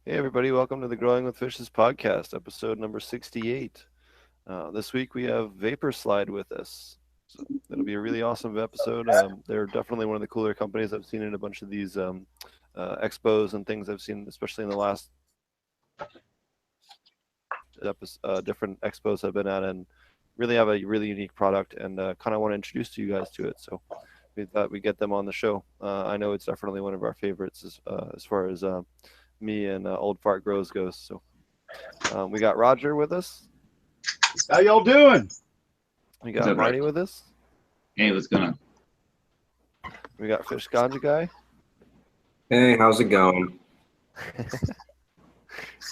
Hey everybody, welcome to the Growing with Fishes podcast, episode number 68. This week we have Vapor Slide with us. So it'll be a really awesome episode. They're definitely one of the cooler companies. I've seen in a bunch of these expos and things I've seen, especially in the last different expos I've been at, and really have a really unique product, and kind of want to introduce you guys to it. So we thought we'd get them on the show. I know it's definitely one of our favorites as far as me and Old Fart Grows goes. So we got Roger with us. How y'all doing? We got Marty with us. Hey, what's going on? We got Fish Ganja Guy. Hey, how's it going?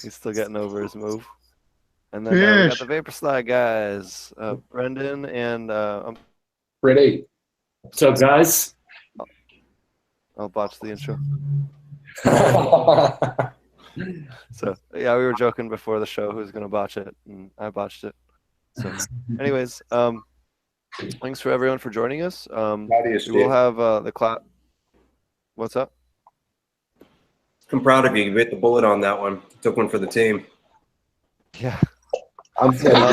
He's still getting over his move. And then we got the Vapor Slide guys, Brendan and Ready. What's up, guys? I'll botch the intro. So yeah, we were joking before the show who's gonna botch it, and I botched it. So anyways, thanks for everyone for joining us. We will have the clap. What's up? I'm proud of you. You bit the bullet on that one. Took one for the team. Yeah. Yeah.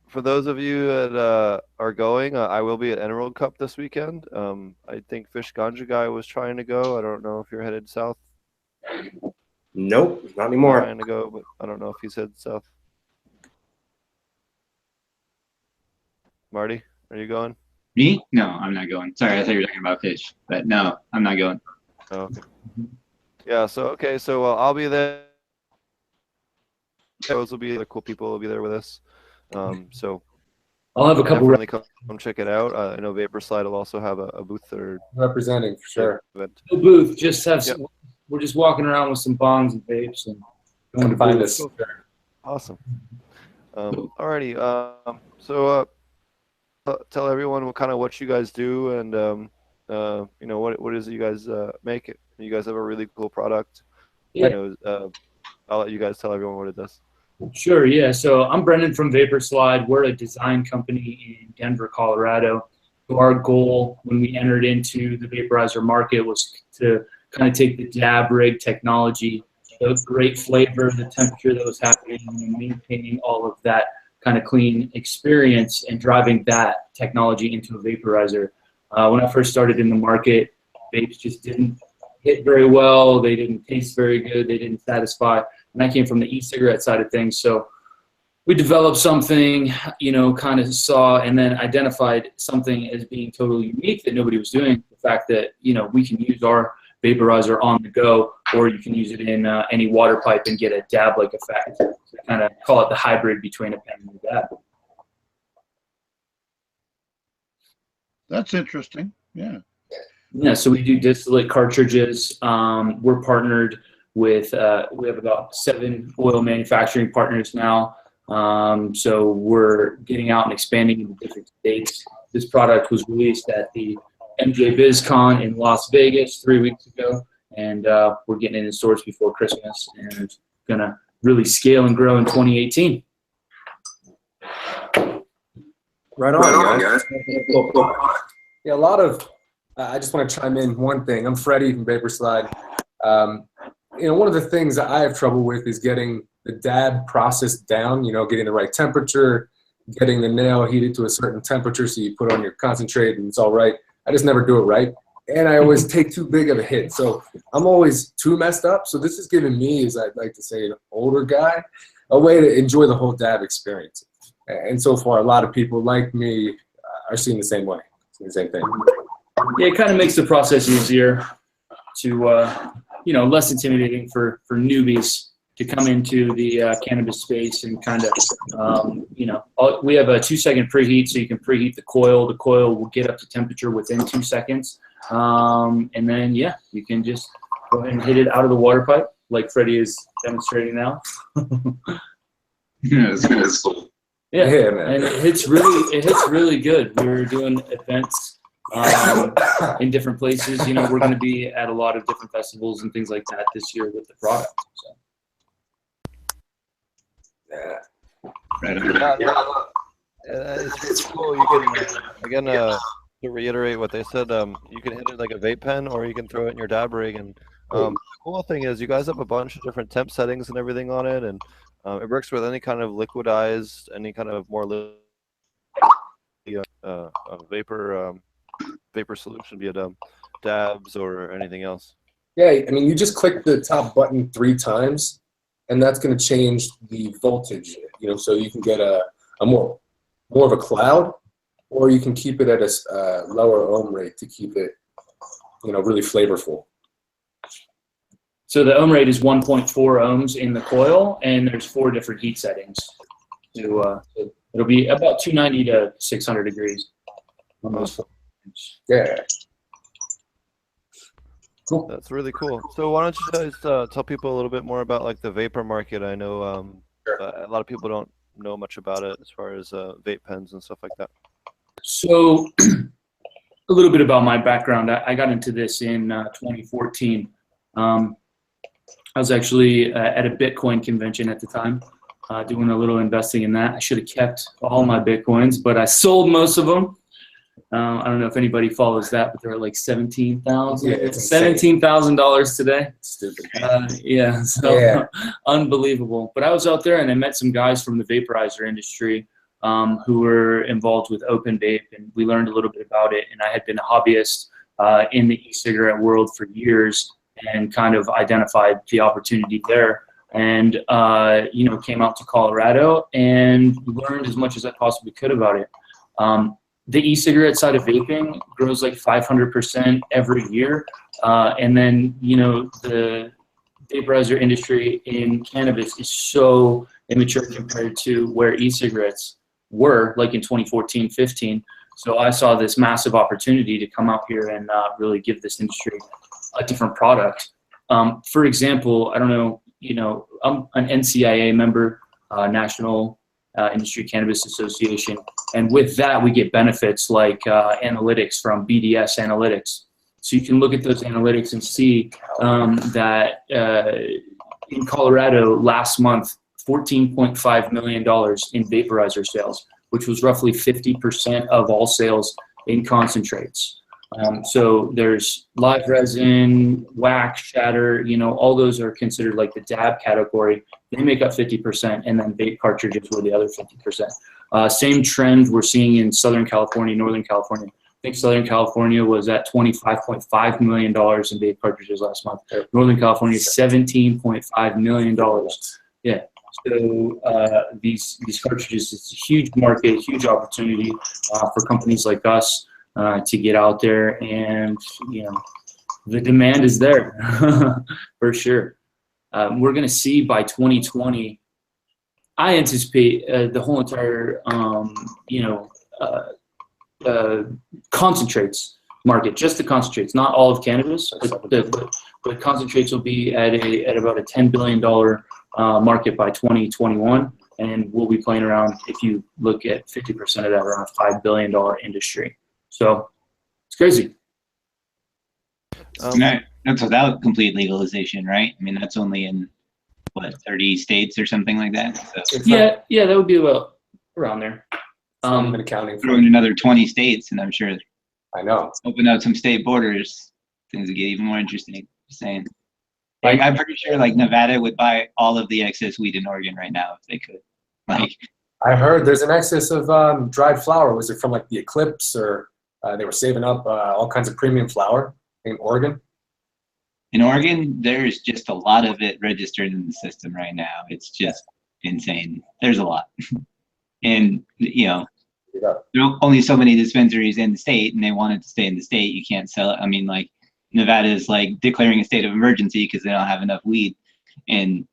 For those of you that are going, I will be at Emerald Cup this weekend. I think Fish Ganja Guy was trying to go. I don't know if you're headed south. Nope, not anymore. Trying to go, but I don't know if he's headed south. Marty, are you going? Me? No, I'm not going. Sorry, I thought you were talking about Fish, but no, I'm not going. Oh, okay. Yeah. So I'll be there. Those will be the cool people will be there with us. So I'll have a couple. Definitely come check it out. I know Vapor Slide will also have a booth or Representing for sure. event. No booth. Just have. Some, we're just walking around with some bongs and vapes and going to find us. Awesome. Alrighty. So tell everyone what you guys do, and what is it you guys make. You guys have a really cool product. Yeah. I'll let you guys tell everyone what it does. Sure, yeah. So I'm Brendan from Vapor Slide. We're a design company in Denver, Colorado. So our goal when we entered into the vaporizer market was to kind of take the dab rig technology, the great flavor, the temperature that was happening, and maintaining all of that kind of clean experience and driving that technology into a vaporizer. When I first started in the market, vapes just didn't hit very well. They didn't taste very good. They didn't satisfy. And I came from the e-cigarette side of things. So we developed something, kind of saw and then identified something as being totally unique that nobody was doing. The fact that, we can use our vaporizer on the go, or you can use it in any water pipe and get a dab-like effect. So kind of call it the hybrid between a pen and a dab. That's interesting. Yeah. Yeah, so we do distillate cartridges. We're partnered with, we have about 7 oil manufacturing partners now. So we're getting out and expanding into different states. This product was released at the MJ BizCon in Las Vegas 3 weeks ago, and we're getting it in stores before Christmas, and gonna really scale and grow in 2018. Right on, guys. Yeah, a lot of. I just want to chime in one thing. I'm Freddie from Vapor Slide. One of the things that I have trouble with is getting the dab process down. Getting the right temperature, getting the nail heated to a certain temperature so you put on your concentrate and it's all right. I just never do it right, and I always take too big of a hit. So I'm always too messed up. So this is giving me, as I'd like to say, an older guy, a way to enjoy the whole dab experience. And so far, a lot of people like me are seeing the same way, seeing the same thing. Yeah, it kind of makes the process easier to, less intimidating for newbies to come into the cannabis space and kind of, we have a 2-second preheat, so you can preheat the coil. The coil will get up to temperature within 2 seconds. And then, you can just go ahead and hit it out of the water pipe like Freddie is demonstrating now. Yeah, it's cool. Yeah, man. And it hits really good. We're doing events in different places. We're going to be at a lot of different festivals and things like that this year with the product. So. Yeah. Right. It's cool. You can again to reiterate what they said. You can hit it like a vape pen, or you can throw it in your dab rig and The cool thing is you guys have a bunch of different temp settings and everything on it, and it works with any kind of liquidized, any kind of more vapor vapor solution, be it dabs or anything else. Yeah, I mean, you just click the top button 3 times, and that's going to change the voltage. You know, so you can get a more of a cloud, or you can keep it at a lower ohm rate to keep it, you know, really flavorful. So the ohm rate is 1.4 ohms in the coil, and there's 4 different heat settings. So it'll be about 290 to 600 degrees. Yeah. Cool. That's really cool. So why don't you guys tell people a little bit more about like the vapor market? I know a lot of people don't know much about it as far as vape pens and stuff like that. So a little bit about my background. I got into this in 2014. I was actually at a Bitcoin convention at the time, doing a little investing in that. I should have kept all my Bitcoins, but I sold most of them. I don't know if anybody follows that, but they're at like $17,000 today. Stupid. Yeah, so unbelievable. But I was out there and I met some guys from the vaporizer industry who were involved with open vape, and we learned a little bit about it. And I had been a hobbyist in the e-cigarette world for years and kind of identified the opportunity there. And you know, came out to Colorado and learned as much as I possibly could about it. The e-cigarette side of vaping grows like 500% every year. And then, you know, the vaporizer industry in cannabis is so immature compared to where e-cigarettes were, like in 2014, 15. So I saw this massive opportunity to come out here and really give this industry a different product. For example, I don't know, you know, I'm an NCIA member, National Industry Cannabis Association, and with that we get benefits like analytics from BDS Analytics. So you can look at those analytics and see that in Colorado last month, $14.5 million in vaporizer sales, which was roughly 50% of all sales in concentrates. So there's live resin, wax, shatter, you know, all those are considered like the dab category. They make up 50%, and then vape cartridges were the other 50%. Same trend we're seeing in Southern California, Northern California. I think Southern California was at $25.5 million in vape cartridges last month. Northern California, $17.5 million. Yeah. So these cartridges, it's a huge market, huge opportunity for companies like us to get out there, and you know, the demand is there for sure. We're going to see by 2020, I anticipate the whole entire, you know, concentrates market, just the concentrates, not all of cannabis, but concentrates will be at about a $10 billion market by 2021, and we'll be playing around, if you look at 50% of that, around a $5 billion industry. So it's crazy. That's without complete legalization, right? I mean, that's only in what, 30 states or something like that. So Yeah, that would be about around there. Even accounting for throw in another 20 states, and I'm sure I know. open up some state borders, things would get even more interesting. Just saying. Like, I'm pretty sure like Nevada would buy all of the excess weed in Oregon right now if they could. Like, I heard there's an excess of dried flower. Was it from like the eclipse, or they were saving up all kinds of premium flower in Oregon? in Oregon, there's just a lot of it registered in the system right now. It's just insane. There's a lot. And, you know, there are only so many dispensaries in the state, and they want it to stay in the state. You can't sell it. I mean, like, Nevada is like declaring a state of emergency because they don't have enough weed. And,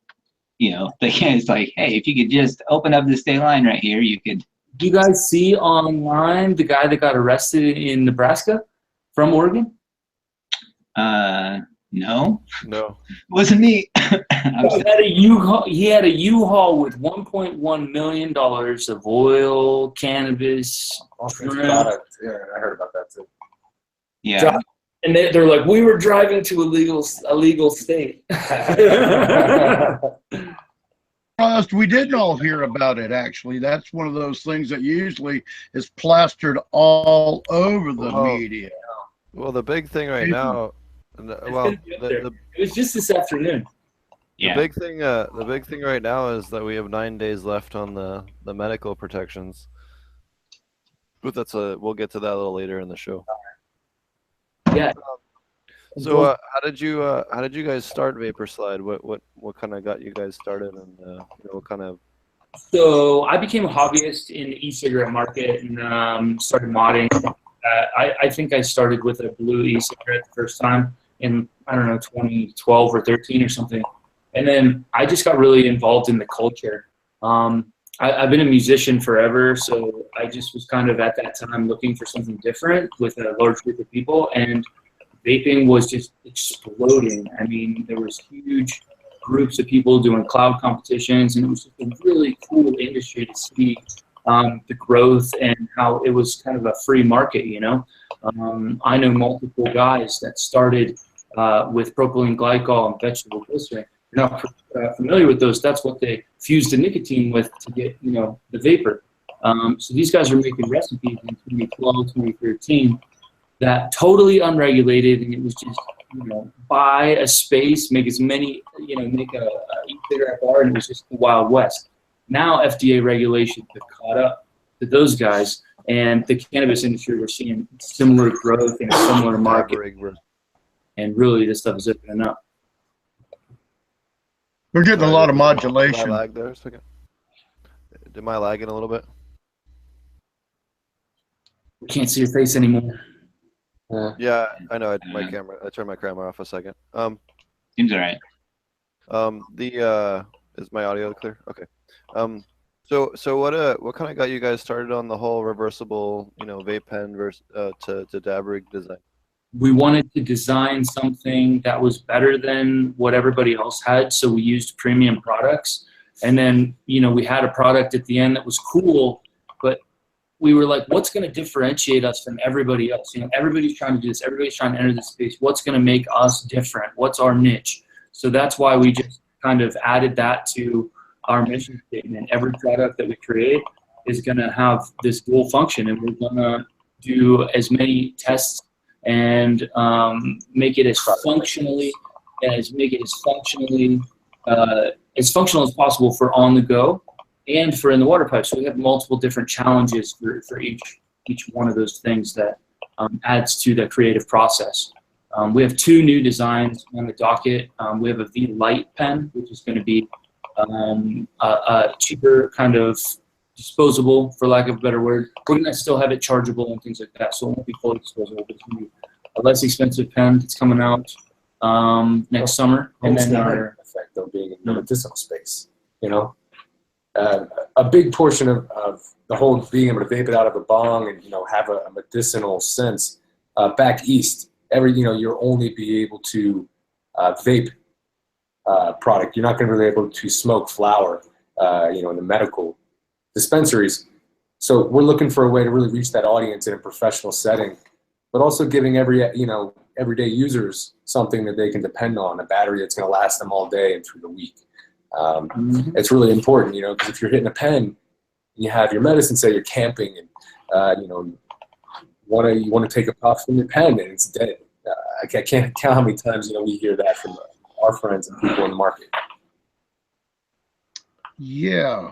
you know, they can't, it's like, hey, if you could just open up the state line right here, you could. Do you guys see online the guy that got arrested in Nebraska from Oregon? No. No. Wasn't me. He had a U-Haul with $1.1 million of oil, cannabis, product. Yeah, I heard about that too. Yeah. And they're like, we were driving to a legal state. We didn't all hear about it, actually. That's one of those things that usually is plastered all over the media. Well, the big thing right now And, It's well, gonna be up there. the It was just this afternoon. Yeah. the big thing right now is that we have 9 days left on the medical protections. But we'll get to that a little later in the show. Yeah. So how did you guys start Vapor Slide? What kind of got you guys started, and what kind of? So I became a hobbyist in the e-cigarette market and started modding. I think I started with a blue e-cigarette the first time in, I don't know, 2012 or 13 or something. And then I just got really involved in the culture. I've been a musician forever, so I just was kind of at that time looking for something different with a large group of people, and vaping was just exploding. I mean, there was huge groups of people doing cloud competitions, and it was just a really cool industry to see the growth and how it was kind of a free market, you know. I know multiple guys that started with propylene glycol and vegetable glycerin. If you're not familiar with those, that's what they fused the nicotine with to get, you know, the vapor. So these guys are making recipes in 2012, 2013 that totally unregulated, and it was just, you know, buy a space, make as many, you know, make a e-cigarette bar, and it was just the Wild West. Now FDA regulations have caught up to those guys, and the cannabis industry, we're seeing similar growth in a similar market, and really this stuff is opening up. We're getting a lot of Did I modulation. lag there a second? Did my lag in a little bit? We can't see your face anymore. Yeah, I know. I turned my camera off a second. Seems all right. Is my audio clear? Okay. So what kind of got you guys started on the whole reversible, you know, vape pen to dab rig design? We wanted to design something that was better than what everybody else had, so we used premium products. And then, you know, we had a product at the end that was cool, but we were like, what's going to differentiate us from everybody else? You know, everybody's trying to do this. Everybody's trying to enter this space. What's going to make us different? What's our niche? So that's why we just kind of added that to our mission statement. Every product that we create is going to have this dual function, and we're going to do as many tests and make it as functional as possible for on the go and for in the water pipe. So we have multiple different challenges for each one of those things that adds to the creative process. We have 2 new designs on the docket. We have a V-Lite pen, which is going to be a cheaper kind of disposable, for lack of a better word. We're going to still have it chargeable and things like that, so it won't be fully disposable, but it's going to be a less expensive pen that's coming out next summer. And then our effect, though, being in the medicinal space, you know, a big portion of the whole being able to vape it out of a bong and, you know, have a medicinal sense. Back east, you'll only be able to vape product. You're not going to be able to smoke flower, in the medical dispensaries. So we're looking for a way to really reach that audience in a professional setting, but also giving everyday users something that they can depend on, a battery that's going to last them all day and through the week. It's really important, because if you're hitting a pen, and you have your medicine, say you're camping, and you want to take a puff from your pen and it's dead. I can't count how many times we hear that from our friends and people in the market. Yeah.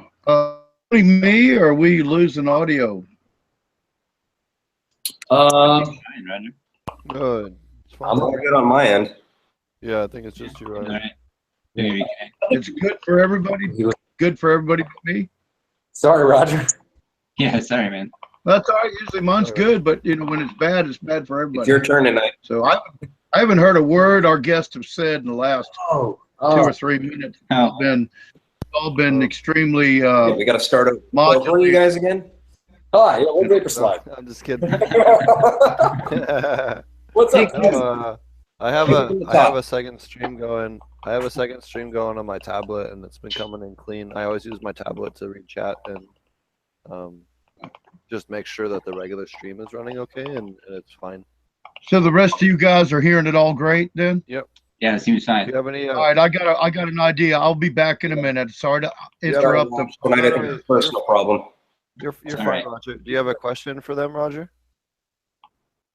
Me, or are we losing audio? Good. I'm all good on my end. Yeah, I think it's just you. All right. Maybe. It's good for everybody. Good for everybody but me. Sorry, Roger. Yeah, sorry, man. That's all right. Usually mine's good, but when it's bad for everybody. It's your turn tonight. So I haven't heard a word our guests have said in the last 2 or 3 minutes. It's all been extremely Yeah, we got to start over. modulated. Who are you guys again? Hi, we'll Vapor Slide. I'm just kidding. What's up? I have a second stream going. I have a second stream going on my tablet, and it's been coming in clean. I always use my tablet to read chat and just make sure that the regular stream is running okay, and it's fine. So the rest of you guys are hearing it all great then? Yep. Yeah, it seems fine. Do you have any? All right, I got an idea. I'll be back in a minute. Sorry to interrupt them. Tonight, I think it's a personal problem. You're All fine, right. Roger. Do you have a question for them, Roger?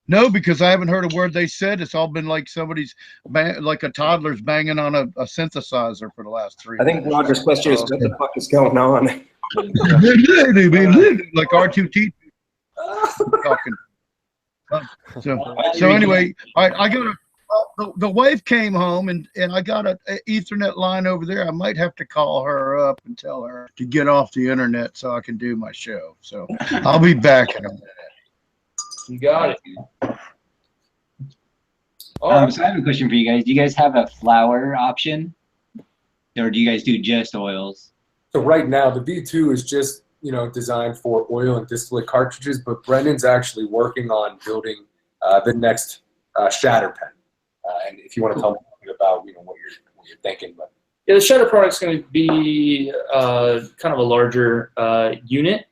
No, because I haven't heard a word they said. It's all been like somebody's like a toddler's banging on a synthesizer for the last 3 I think minutes. Roger's question is, what the fuck is going on? Like R2T talking. So anyway, I got the wife came home and I got a Ethernet line over there. I might have to call her up and tell her to get off the internet so I can do my show. So I'll be back in a minute. You got it. So I have a question for you guys. Do you guys have a flower option, or do you guys do just oils? So right now, the V2 is just, designed for oil and distillate cartridges, but Brendan's actually working on building the next shatter pen. And if you want to tell me about, what you're thinking. But Yeah, the shatter product's going to be kind of a larger unit.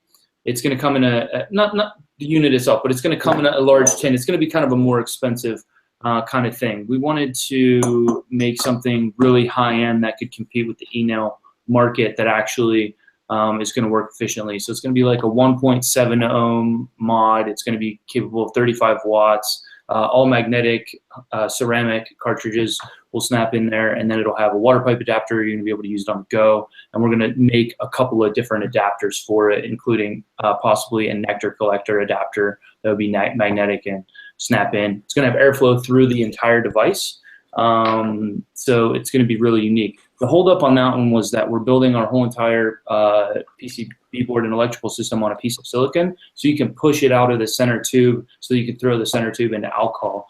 It's going to come in a not the unit itself, but it's going to come in a large tin. It's going to be kind of a more expensive kind of thing. We wanted to make something really high end that could compete with the e-nail market that actually is going to work efficiently. So it's going to be like a 1.7 ohm mod. It's going to be capable of 35 watts. All magnetic ceramic cartridges will snap in there, and then it'll have a water pipe adapter. You're going to be able to use it on the go. And we're going to make a couple of different adapters for it, including possibly a nectar collector adapter that would be magnetic and snap in. It's going to have airflow through the entire device. So it's going to be really unique. The holdup on that one was that we're building our whole entire PCB board and electrical system on a piece of silicon, so you can push it out of the center tube, so you can throw the center tube into alcohol,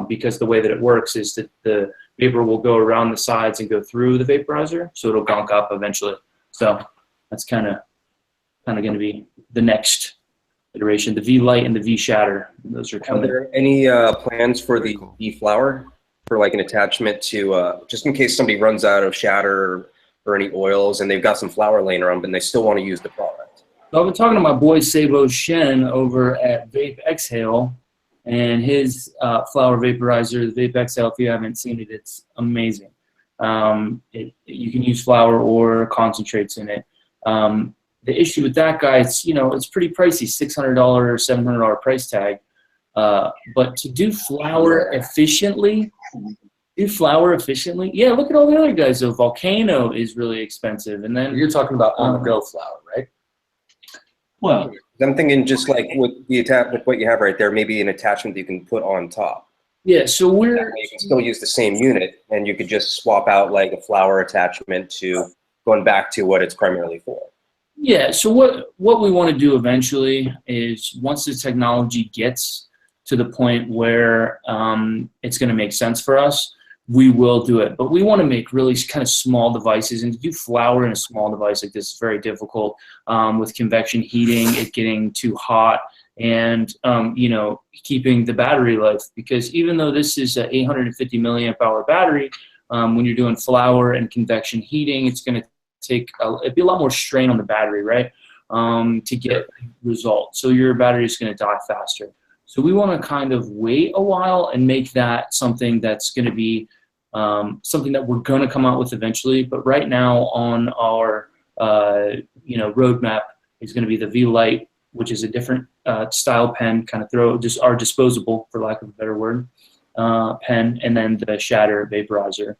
because the way that it works is that the vapor will go around the sides and go through the vaporizer, so it'll gunk up eventually. So that's kind of going to be the next iteration. The V-Light and the V-Shatter, those are coming. Are there any plans for the V-Flower? For like an attachment to, just in case somebody runs out of shatter or any oils and they've got some flour laying around, but they still want to use the product. So I've been talking to my boy Sabo Shen over at Vape Exhale and his flower vaporizer, the Vape Exhale. If you haven't seen it, it's amazing. You can use flour or concentrates in it. The issue with that guy, it's pretty pricey, $600 or $700 price tag. But to do flour efficiently, yeah, look at all the other guys. So Volcano is really expensive, and then you're talking about on-the-go flour, right? Well, I'm thinking just like with what you have right there, maybe an attachment that you can put on top. Yeah, so You can still use the same unit, and you could just swap out like a flour attachment to going back to what it's primarily for. Yeah, so what we want to do eventually is once the technology gets to the point where it's going to make sense for us, we will do it. But we want to make really kind of small devices, and to do flour in a small device like this is very difficult with convection heating, it getting too hot, and keeping the battery life. Because even though this is an 850 milliamp hour battery, when you're doing flour and convection heating, it's going to take it'd be a lot more strain on the battery, right? To get results. So your battery is going to die faster. So we want to kind of wait a while and make that something that's going to be something that we're going to come out with eventually. But right now on our roadmap is going to be the V-Light, which is a different style pen, kind of just our disposable, for lack of a better word, pen, and then the Shatter vaporizer,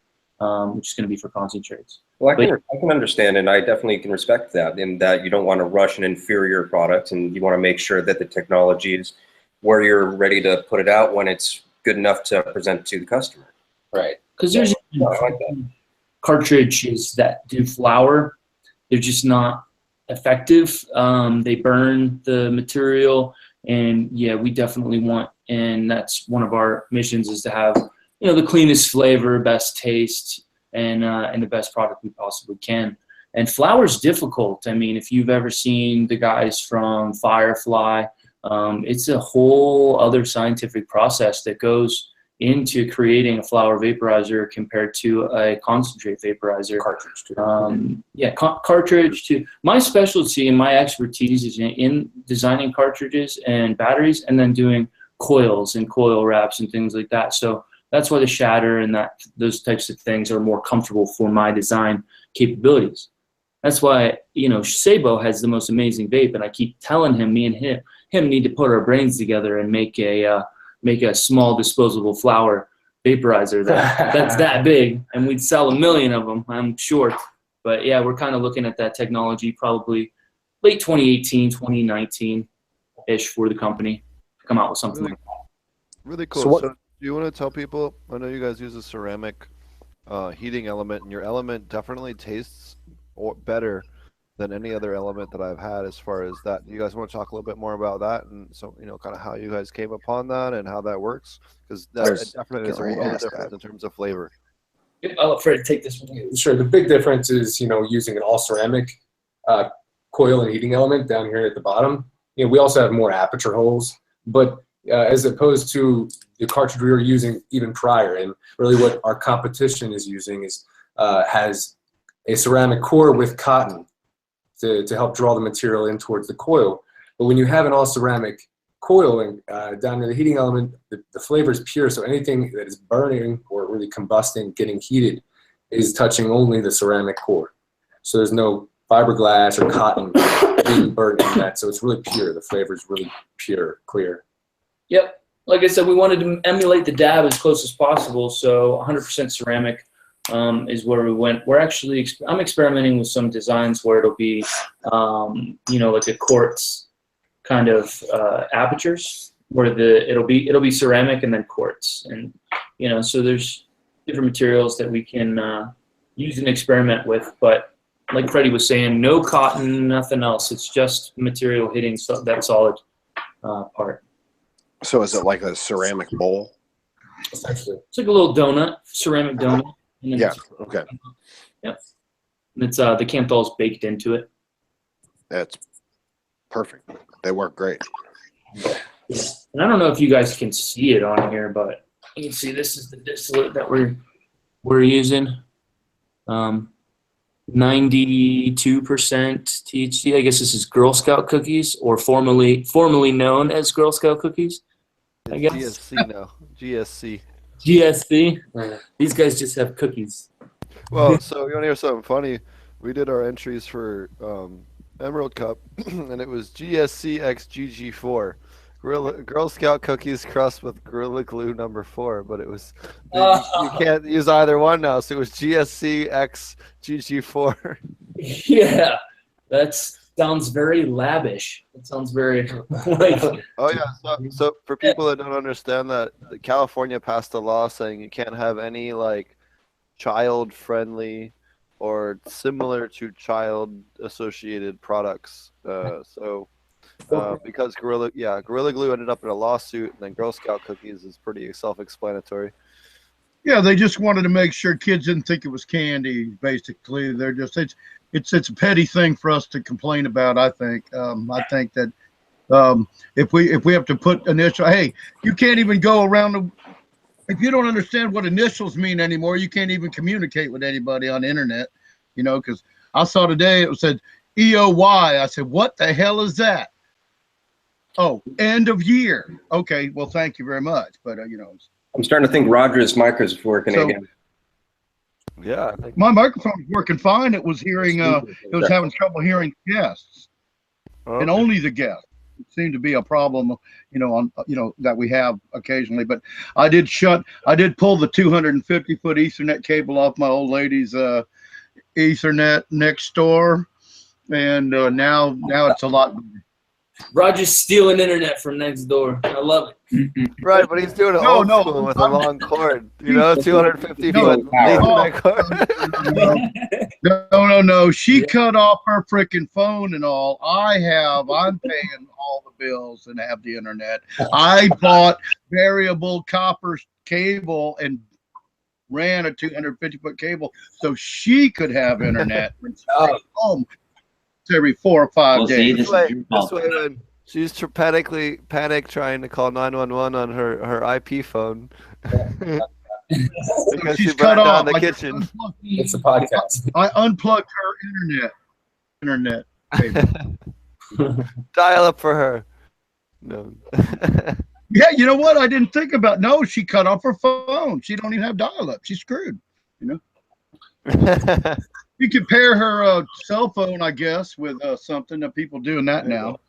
which is going to be for concentrates. Well, I can understand, and I definitely can respect that, in that you don't want to rush an inferior product, and you want to make sure that the technology is where you're ready to put it out when it's good enough to present to the customer. Right. Because there's cartridges that do flour. They're just not effective. They burn the material, and yeah, we definitely want, and that's one of our missions, is to have the cleanest flavor, best taste, and the best product we possibly can. And flour's difficult. I mean, if you've ever seen the guys from Firefly, it's a whole other scientific process that goes into creating a flour vaporizer compared to a concentrate vaporizer. Cartridge too. Cartridge too. My specialty and my expertise is in designing cartridges and batteries, and then doing coils and coil wraps and things like that. So that's why the Shatter and those types of things are more comfortable for my design capabilities. That's why Sabo has the most amazing vape, and I keep telling him, me and him need to put our brains together and make a make a small disposable flower vaporizer that's that big, and we'd sell 1 million of them, I'm sure. But yeah, we're kind of looking at that technology probably late 2018, 2019-ish for the company to come out with something like that. Really cool. So do you want to tell people, I know you guys use a ceramic heating element, and your element definitely tastes better than any other element that I've had as far as that. Do you guys want to talk a little bit more about that, and so, you know, kind of how you guys came upon that and how that works? Because that definitely is a world of difference in terms of flavor. I'll let Fred take this one. Sure. The big difference is, you know, using an all ceramic coil and heating element down here at the bottom. You know, we also have more aperture holes, but as opposed to the cartridge we were using even prior, and really what our competition is using is has a ceramic core with cotton to help draw the material in towards the coil. But when you have an all ceramic coil and down in the heating element, the flavor is pure, so anything that is burning or really combusting, getting heated, is touching only the ceramic core. So there's no fiberglass or cotton being burnt in that, so it's really pure. The flavor is really pure, clear. Yep. Like I said, we wanted to emulate the dab as close as possible, so 100% ceramic is where we went. We're actually, I'm experimenting with some designs where it'll be, you know, like a quartz kind of apertures, where it'll be ceramic and then quartz, and you know, so there's different materials that we can use and experiment with. But like Freddie was saying, no cotton, nothing else. It's just material hitting that solid part. So is it like a ceramic bowl? Essentially, it's like a little donut, ceramic donut. Yeah. Okay. Yep. And it's the Camthol's baked into it. That's perfect. They work great. Yeah. And I don't know if you guys can see it on here, but you can see this is the distillate that we're using. 92% THC. I guess this is Girl Scout cookies, or formerly known as Girl Scout cookies. I guess. GSC now. GSC. GSC. These guys just have cookies. Well, so you want to hear something funny? We did our entries for Emerald Cup, and it was GSC X GG4. Girl Scout cookies crossed with Gorilla Glue #4, but it was you can't use either one now, so it was GSC X GG4. Yeah, that sounds very lavish. It sounds very like. Oh yeah, so for people that don't understand that, California passed a law saying you can't have any like child-friendly or similar to child-associated products. Because Gorilla Glue ended up in a lawsuit, and then Girl Scout cookies is pretty self-explanatory. Yeah, they just wanted to make sure kids didn't think it was candy. Basically, they're just it's a petty thing for us to complain about. I think that if we have to put initial, hey, you can't even go around if you don't understand what initials mean anymore, you can't even communicate with anybody on the internet. You know, because I saw today it said EOY. I said, what the hell is that? Oh, end of year. Okay, well, thank you very much. But you know, I'm starting to think Roger's mic is working again. Yeah, I think my microphone was working fine. It was hearing. It was having trouble hearing guests, and only the guests. It seemed to be a problem, you know, that we have occasionally. But I did pull the 250-foot Ethernet cable off my old lady's Ethernet next door, and now it's a lot better. Roger's stealing internet from next door. I love it. Right, but he's doing it old school with a long cord. You know, 250-foot Ethernet cord. No. She cut off her freaking phone and all. I'm paying all the bills and have the internet. I bought variable copper cable and ran a 250-foot cable so she could have internet when she came home every 4 or 5 days. This way when she's panic trying to call 911 on her IP phone because she's she brought cut down off the kitchen. It's a podcast. I unplugged her internet cable. Dial up for her. No. Yeah, you know what? I didn't think about. No, she cut off her phone. She don't even have dial-up. She's screwed. You know. You could pair her cell phone, I guess, with something that people doing that now.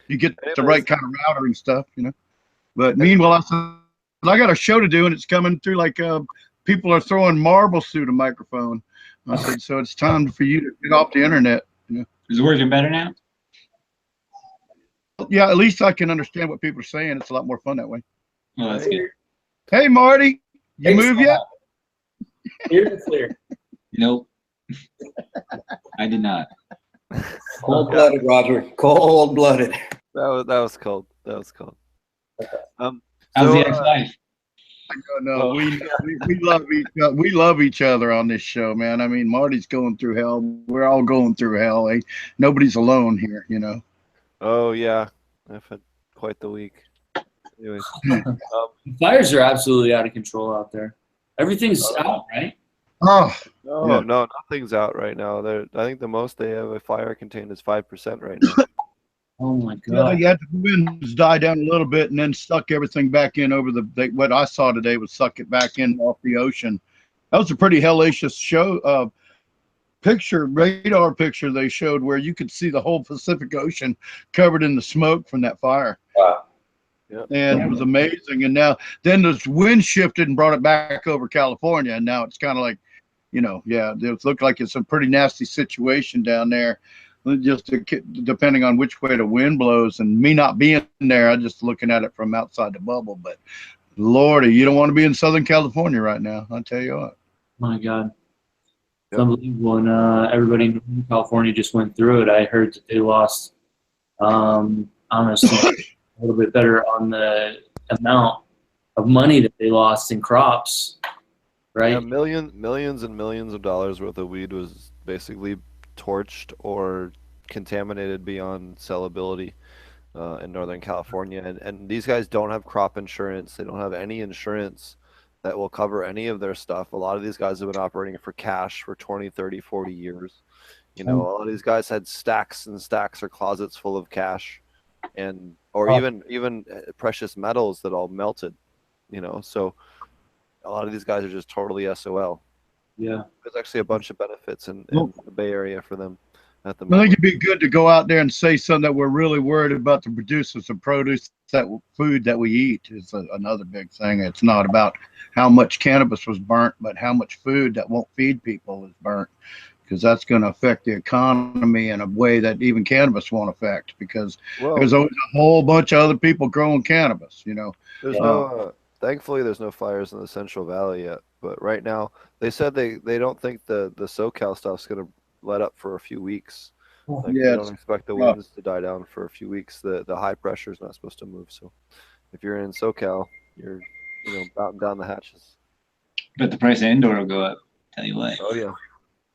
You get the right kind of router and stuff, you know. But meanwhile, I said, I got a show to do, and it's coming through like people are throwing marbles through the microphone. I said, so it's time for you to get off the internet. You know? Is it working better now? Yeah, at least I can understand what people are saying. It's a lot more fun that way. Oh, that's good. Hey, Marty, you Hey, move yet? Here and clear. Nope. I did not. Cold-blooded, Roger. Cold-blooded. That was cold. That was cold. How's So, the ex-wife? No, we love each other on this show, man. I mean, Marty's going through hell. We're all going through hell. Eh? Nobody's alone here, you know. oh yeah, I've had quite the week. Anyways, Fires are absolutely out of control out there. Everything's out, right? Oh, no, no, nothing's out right now. I think the most they have a fire contained is 5% right now. Oh my yeah, god. you had the winds die down a little bit and then suck everything back in over what I saw today was suck it back in off the ocean. That was a pretty hellacious show. Radar picture they showed where you could see the whole Pacific Ocean covered in the smoke from that fire. Wow. Yep. And it was amazing. And now then the wind shifted and brought it back over California. And now it's kind of like, you know, yeah, it looked like it's a pretty nasty situation down there. Just depending on which way the wind blows, and me not being there, I'm just looking at it from outside the bubble. But Lordy, you don't want to be in Southern California right now. I'll tell you what. My god. It's Yep. unbelievable. And everybody in California just went through it. I heard that they lost honestly a little bit better on the amount of money that they lost in crops. Right? Yeah, millions and millions of dollars worth of weed was basically torched or contaminated beyond sellability in Northern California. And these guys don't have crop insurance. They don't have any insurance that will cover any of their stuff. A lot of these guys have been operating for cash for 20, 30, 40 years. You know, a lot of these guys had stacks and stacks or closets full of cash or even precious metals that all melted, you know. So a lot of these guys are just totally SOL. Yeah. There's actually a bunch of benefits in the Bay Area for them at the I moment. think it'd be good to go out there and say something that we're really worried about the producers of produce, that food that we eat is another big thing. It's not about how much cannabis was burnt, but how much food that won't feed people is burnt, because that's going to affect the economy in a way that even cannabis won't affect, because there's always a whole bunch of other people growing cannabis, you know. There's thankfully there's no fires in the Central Valley yet, but right now they said they don't think the SoCal stuff's going to let up for a few weeks. Like, they don't expect the winds to die down for a few weeks. The high pressure is not supposed to move. So if you're in SoCal, you're batten down the hatches. But the price of indoor will go up. Tell you what. Oh yeah,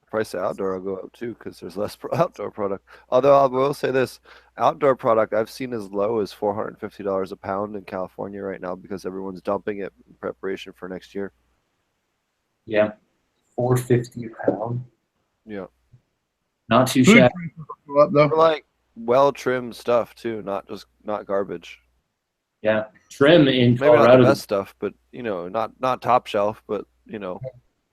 the price of outdoor will go up too because there's less outdoor product. Although I will say this, outdoor product I've seen as low as $450 a pound in California right now because everyone's dumping it in preparation for next year. Yeah. $4.50 a pound. Yeah. Not too shabby. For like well-trimmed stuff too, not garbage. Yeah, trim in Maybe Colorado. not the best stuff, but not top shelf, but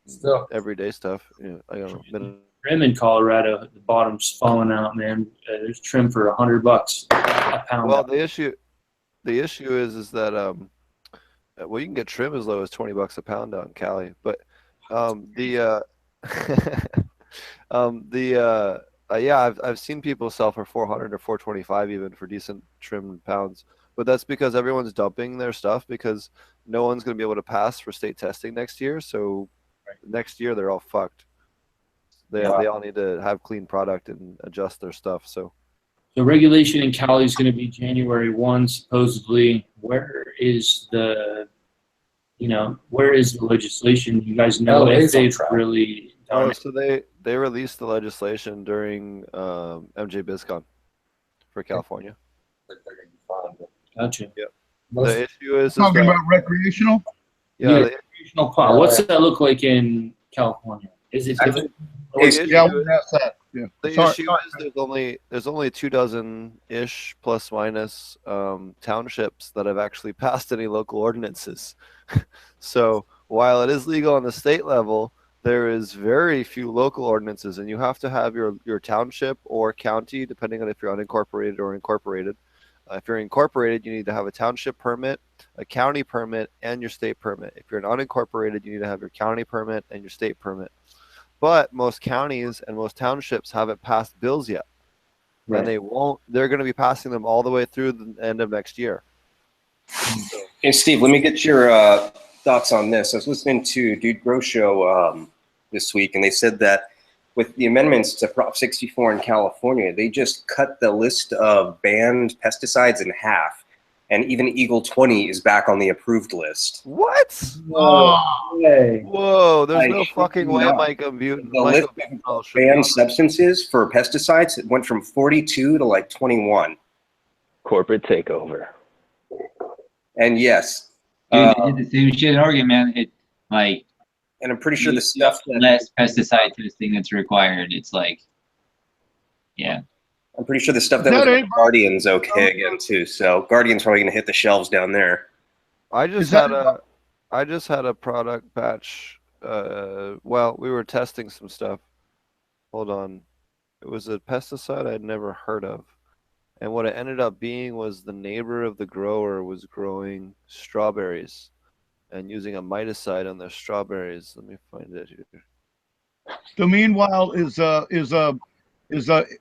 Still. everyday stuff. I don't know. Trim in Colorado, the bottom's falling out, man. There's trim for $100 a pound. Well, the issue is that well, you can get trim as low as $20 a pound out in Cali, but I've seen people sell for 400 or 425 even for decent trimmed pounds, but that's because everyone's dumping their stuff because no one's going to be able to pass for state testing next year. So next year they're all fucked. They all need to have clean product and adjust their stuff. So regulation in Cali is going to be January 1 supposedly. Where is the legislation? You guys know if they've really done it? So they released the legislation during MJ BizCon for California. Gotcha. Yeah. The issue is talking about recreational. Yeah. Recreational pot. What's that look like in California? Is it different? The issue is there's only 24-ish plus minus townships that have actually passed any local ordinances. So while it is legal on the state level, there is very few local ordinances, and you have to have your township or county, depending on if you're unincorporated or incorporated, If you're incorporated, you need to have a township permit, a county permit, and your state permit. If you're an unincorporated, you need to have your county permit and your state permit. But most counties and most townships haven't passed bills yet. Right. And they won't. They're going to be passing them all the way through the end of next year. Hey, Steve, let me get your thoughts on this. I was listening to Dude Grow Show this week, and they said that with the amendments to Prop 64 in California, they just cut the list of banned pesticides in half. And even Eagle 20 is back on the approved list. What? Oh, Whoa, there's no shit fucking you way not. mycobutanol The list should be on banned there. substances for pesticides, it went from 42 to like 21. Corporate takeover. And yes, Dude, they did the same shit in Oregon, man. It like and I'm pretty sure the stuff that less pesticide testing that's required. It's like, yeah. I'm pretty sure the stuff that That was ain't- in Guardian's okay again too. So Guardian's probably gonna hit the shelves down there. I just Is that- had a product batch. Well, we were testing some stuff. Hold on, it was a pesticide I'd never heard of, and what it ended up being was the neighbor of the grower was growing strawberries, and using a miticide on their strawberries. Let me find it here. So meanwhile, is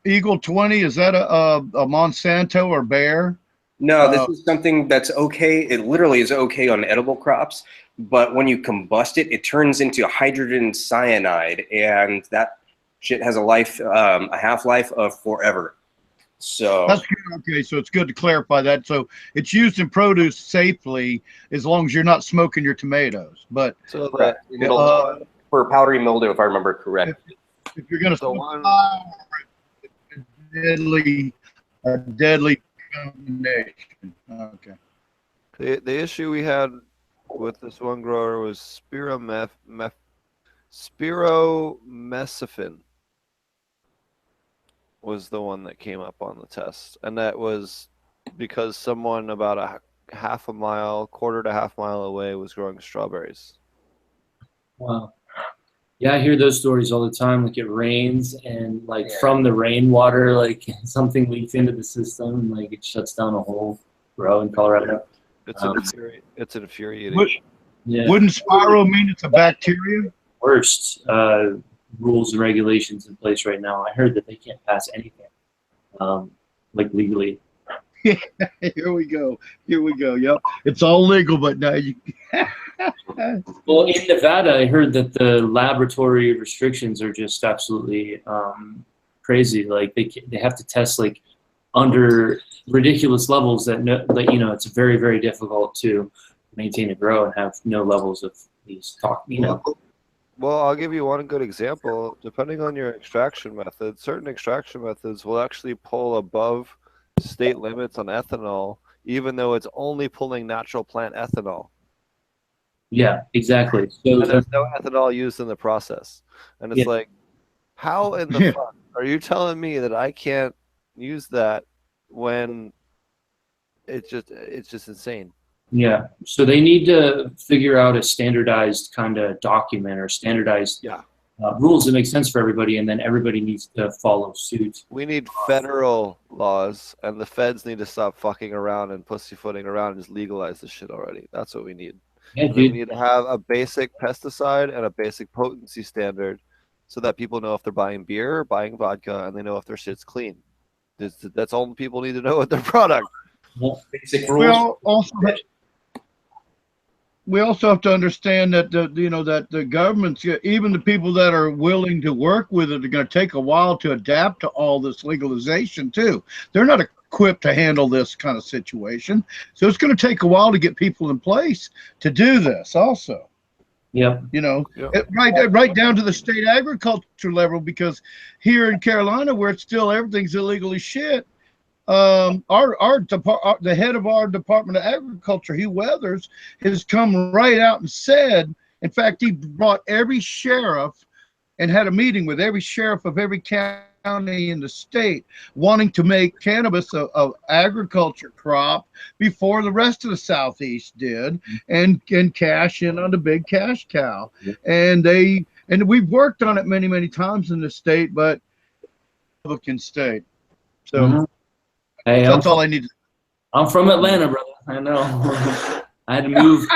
Eagle 20? Is that a Monsanto or Bayer? No, this is something that's okay. It literally is okay on edible crops, but when you combust it, it turns into hydrogen cyanide, and that shit has a half-life of forever. So That's good. Okay, so it's good to clarify that. So it's used in produce safely as long as you're not smoking your tomatoes. But So correct. For powdery mildew, if I remember correctly. if you're going to So smoke one- a deadly combination. Okay. the issue we had with this one grower was spiromesifin was the one that came up on the test, and that was because someone about a quarter to half mile away was growing strawberries. Wow. Yeah, I hear those stories all the time. Like it rains and from the rainwater, like something leaks into the system and like it shuts down a whole row in Colorado. It's it's Would, infuriating. Yeah. wouldn't Spiro mean it's a bacteria? Worst rules and regulations in place right now. I heard that they can't pass anything, like legally. Here we go. Here we go. Yep. It's all legal, but now you. Well, in Nevada, I heard that the laboratory restrictions are just absolutely crazy. Like they have to test like under ridiculous levels that it's very, very difficult to maintain a grow and have no levels of these Well, I'll give you one good example. Depending on your extraction method, certain extraction methods will actually pull above state limits on ethanol, even though it's only pulling natural plant ethanol. Yeah, exactly. And So there's no ethanol used in the process. And it's like, how in the fuck are you telling me that I can't use that when it's just insane? yeah, so they need to figure out a standardized kind of document or standardized rules that make sense for everybody, and then everybody needs to follow suit. We need federal laws, and the feds need to stop fucking around and pussyfooting around and just legalize this shit already. That's what we need. Yeah, And then we dude. need to have a basic pesticide and a basic potency standard so that people know if they're buying beer or buying vodka, and they know if their shit's clean. That's all people need to know with their product. Basic We rules. also have to understand that that the governments, even the people that are willing to work with it, are going to take a while to adapt to all this legalization too. They're not equipped to handle this kind of situation, so it's going to take a while to get people in place to do this. Also, Yep. right down to the state agriculture level, because here in Carolina, where it's still everything's illegal as shit. The head of our Department of Agriculture, Hugh Weathers, has come right out and said, in fact, he brought every sheriff and had a meeting with every sheriff of every county in the state, wanting to make cannabis a agriculture crop before the rest of the Southeast did, and cash in on the big cash cow. And we've worked on it many, many times in the state, but Republican state. So. Hey, That's all I need. I'm from Atlanta, brother. I know. I had to move.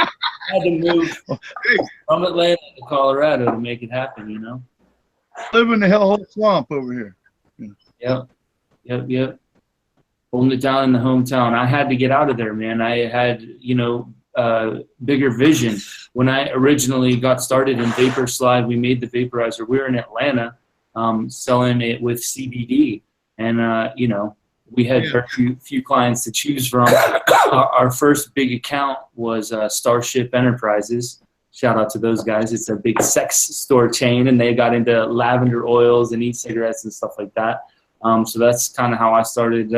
From Atlanta to Colorado to make it happen. You know. Live in the hellhole swamp over here. Yep. Holding it down in the hometown. I had to get out of there, man. I had, bigger vision. When I originally got started in Vapor Slide, we made the vaporizer. We were in Atlanta selling it with CBD. And, we had very few clients to choose from. Our first big account was Starship Enterprises. Shout out to those guys. It's a big sex store chain, and they got into lavender oils and e-cigarettes and stuff like that. So that's kind of how I started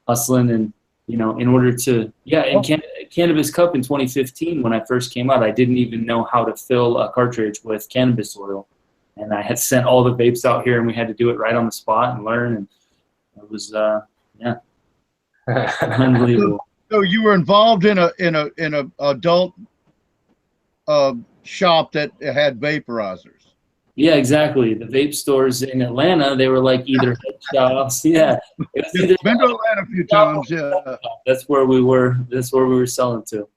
hustling. And, in order to, in Cannabis Cup in 2015, when I first came out, I didn't even know how to fill a cartridge with cannabis oil. And I had sent all the vapes out here, and we had to do it right on the spot and learn. And it was, unbelievable. So you were involved in a adult shop that had vaporizers. Yeah, exactly. The vape stores in Atlanta, they were like either head shops. Yeah. It was either been to Atlanta a few times, yeah. That's where we were. That's where we were selling to.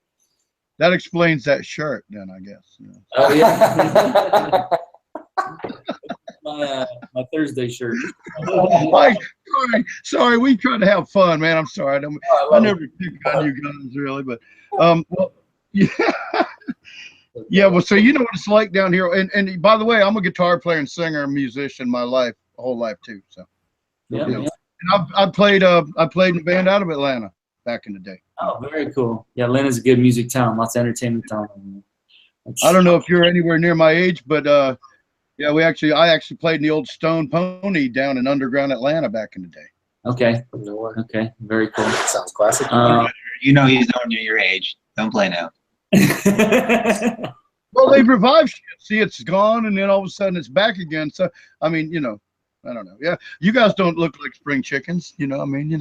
That explains that shirt, then, I guess. Yeah. Oh yeah. my Thursday shirt. Sorry, we try to have fun, man. I'm sorry. I never pick on you guys really, but yeah. Yeah, well, so you know what it's like down here. And by the way, I'm a guitar player and singer and musician my whole life too. So yeah. And I played in a band out of Atlanta back in the day. Oh, very cool. Yeah, Atlanta's a good music town, lots of entertainment town. I don't know if you're anywhere near my age, but yeah, I actually played in the old Stone Pony down in underground Atlanta back in the day. Okay. Very cool. Sounds classic. He's nowhere near your age. Don't play now. Well, they've revived shit. See, it's gone, and then all of a sudden it's back again. So, I mean, I don't know. Yeah, you guys don't look like spring chickens. No. I mean,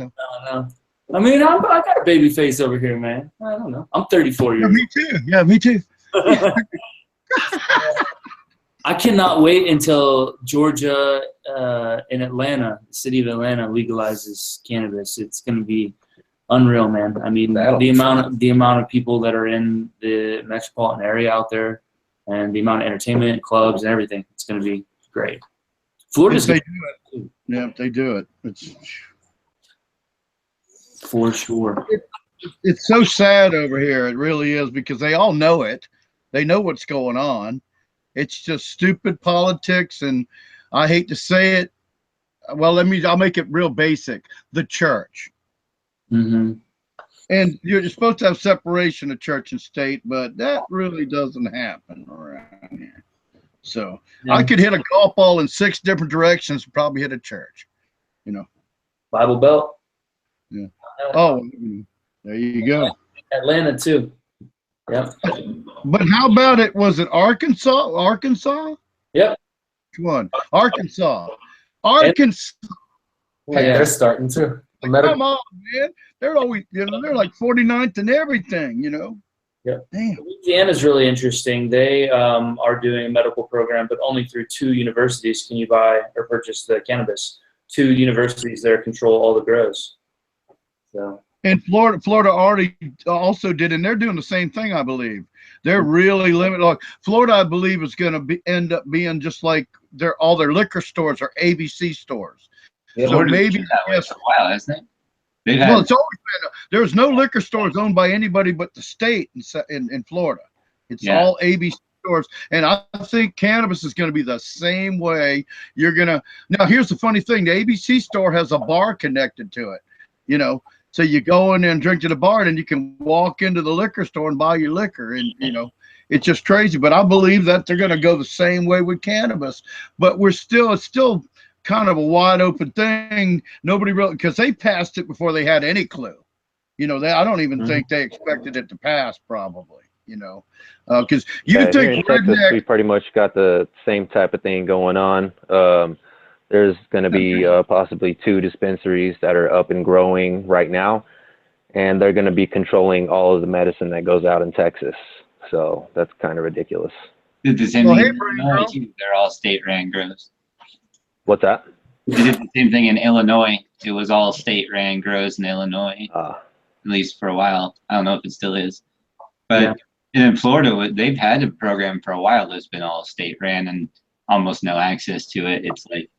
I got a baby face over here, man. I don't know. I'm 34 years old. Me too. Yeah, me too. I cannot wait until Georgia and Atlanta, the city of Atlanta, legalizes cannabis. It's going to be unreal, man. I mean, the amount of people that are in the metropolitan area out there, and the amount of entertainment, clubs, and everything. It's going to be great. Florida's they do it. Yeah, they do it. It's for sure. It's so sad over here. It really is, because they all know it. They know what's going on. It's just stupid politics, and I hate to say it. Well, I'll make it real basic. The church. Mm-hmm. And you're supposed to have separation of church and state, but that really doesn't happen around here. So I could hit a golf ball in 6 different directions and probably hit a church. Bible Belt. Yeah. Oh, there you go. Atlanta too. Yeah. But how about it? Was it Arkansas? Yep. Which one? Arkansas. Arkansas. Hey, they're starting to. Like, come on, man. They're always, they're like 49th and everything, Yeah. Damn. Louisiana's really interesting. They are doing a medical program, but only through 2 universities can you buy or purchase the cannabis. 2 universities there control all the grows. So. And Florida already also did, and they're doing the same thing, I believe. They're really limited. Like Florida, I believe, is going to end up being just like all their liquor stores are ABC stores. Yeah, so maybe that way for a while, hasn't it? Well, it's always been. There's no liquor stores owned by anybody but the state in Florida. It's all ABC stores, and I think cannabis is going to be the same way. Now. Here's the funny thing: the ABC store has a bar connected to it. So you go in there and drink to the bar, and then you can walk into the liquor store and buy your liquor, and it's just crazy. But I believe that they're going to go the same way with cannabis. But it's still kind of a wide open thing. Nobody really, because they passed it before they had any clue. I don't even think they expected it to pass, probably. Because you think in Texas, we pretty much got the same type of thing going on. There's going to be possibly 2 dispensaries that are up and growing right now, and they're going to be controlling all of the medicine that goes out in Texas. So that's kind of ridiculous. Did the same thing in Illinois too. They're all state-ran grows. What's that? They did the same thing in Illinois. It was all state-ran grows in Illinois. at least for a while. I don't know if it still is, but in Florida, they've had a program for a while that's been all state ran and almost no access to it. It's like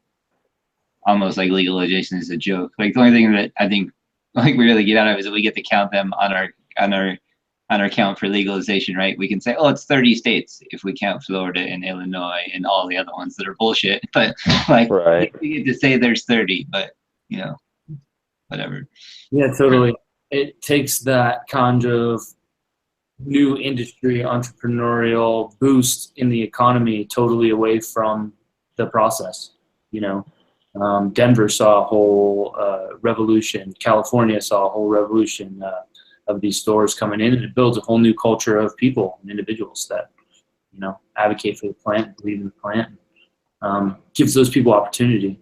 almost like legalization is a joke. Like the only thing that I think like we really get out of it is that we get to count them on our count for legalization, right? We can say, oh, it's 30 states if we count Florida and Illinois and all the other ones that are bullshit. But like we get to say there's 30, but you know, whatever. Yeah, totally. It takes that kind of new industry entrepreneurial boost in the economy totally away from the process. You know, Denver saw a whole revolution. California saw a whole revolution of these stores coming in, and it builds a whole new culture of people and individuals that, you know, advocate for the plant, believe in the plant, gives those people opportunity.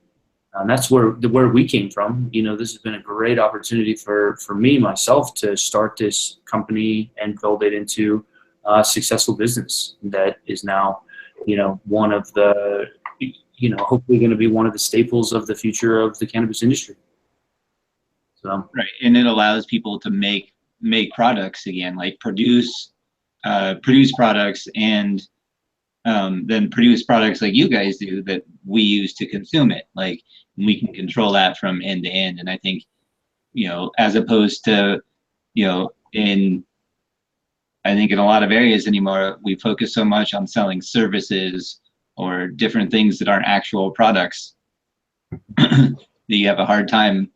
And that's where we came from. You know, this has been a great opportunity for me, myself, to start this company and build it into a successful business that is now, you know, one of the, you know, hopefully going to be one of the staples of the future of the cannabis industry. So right, and it allows people to make products again, like produce products and then produce products like you guys do that we use to consume it. Like we can control that from end to end. And I think, you know, as opposed to, you know, I think in a lot of areas anymore, we focus so much on selling services or different things that aren't actual products that you have a hard time,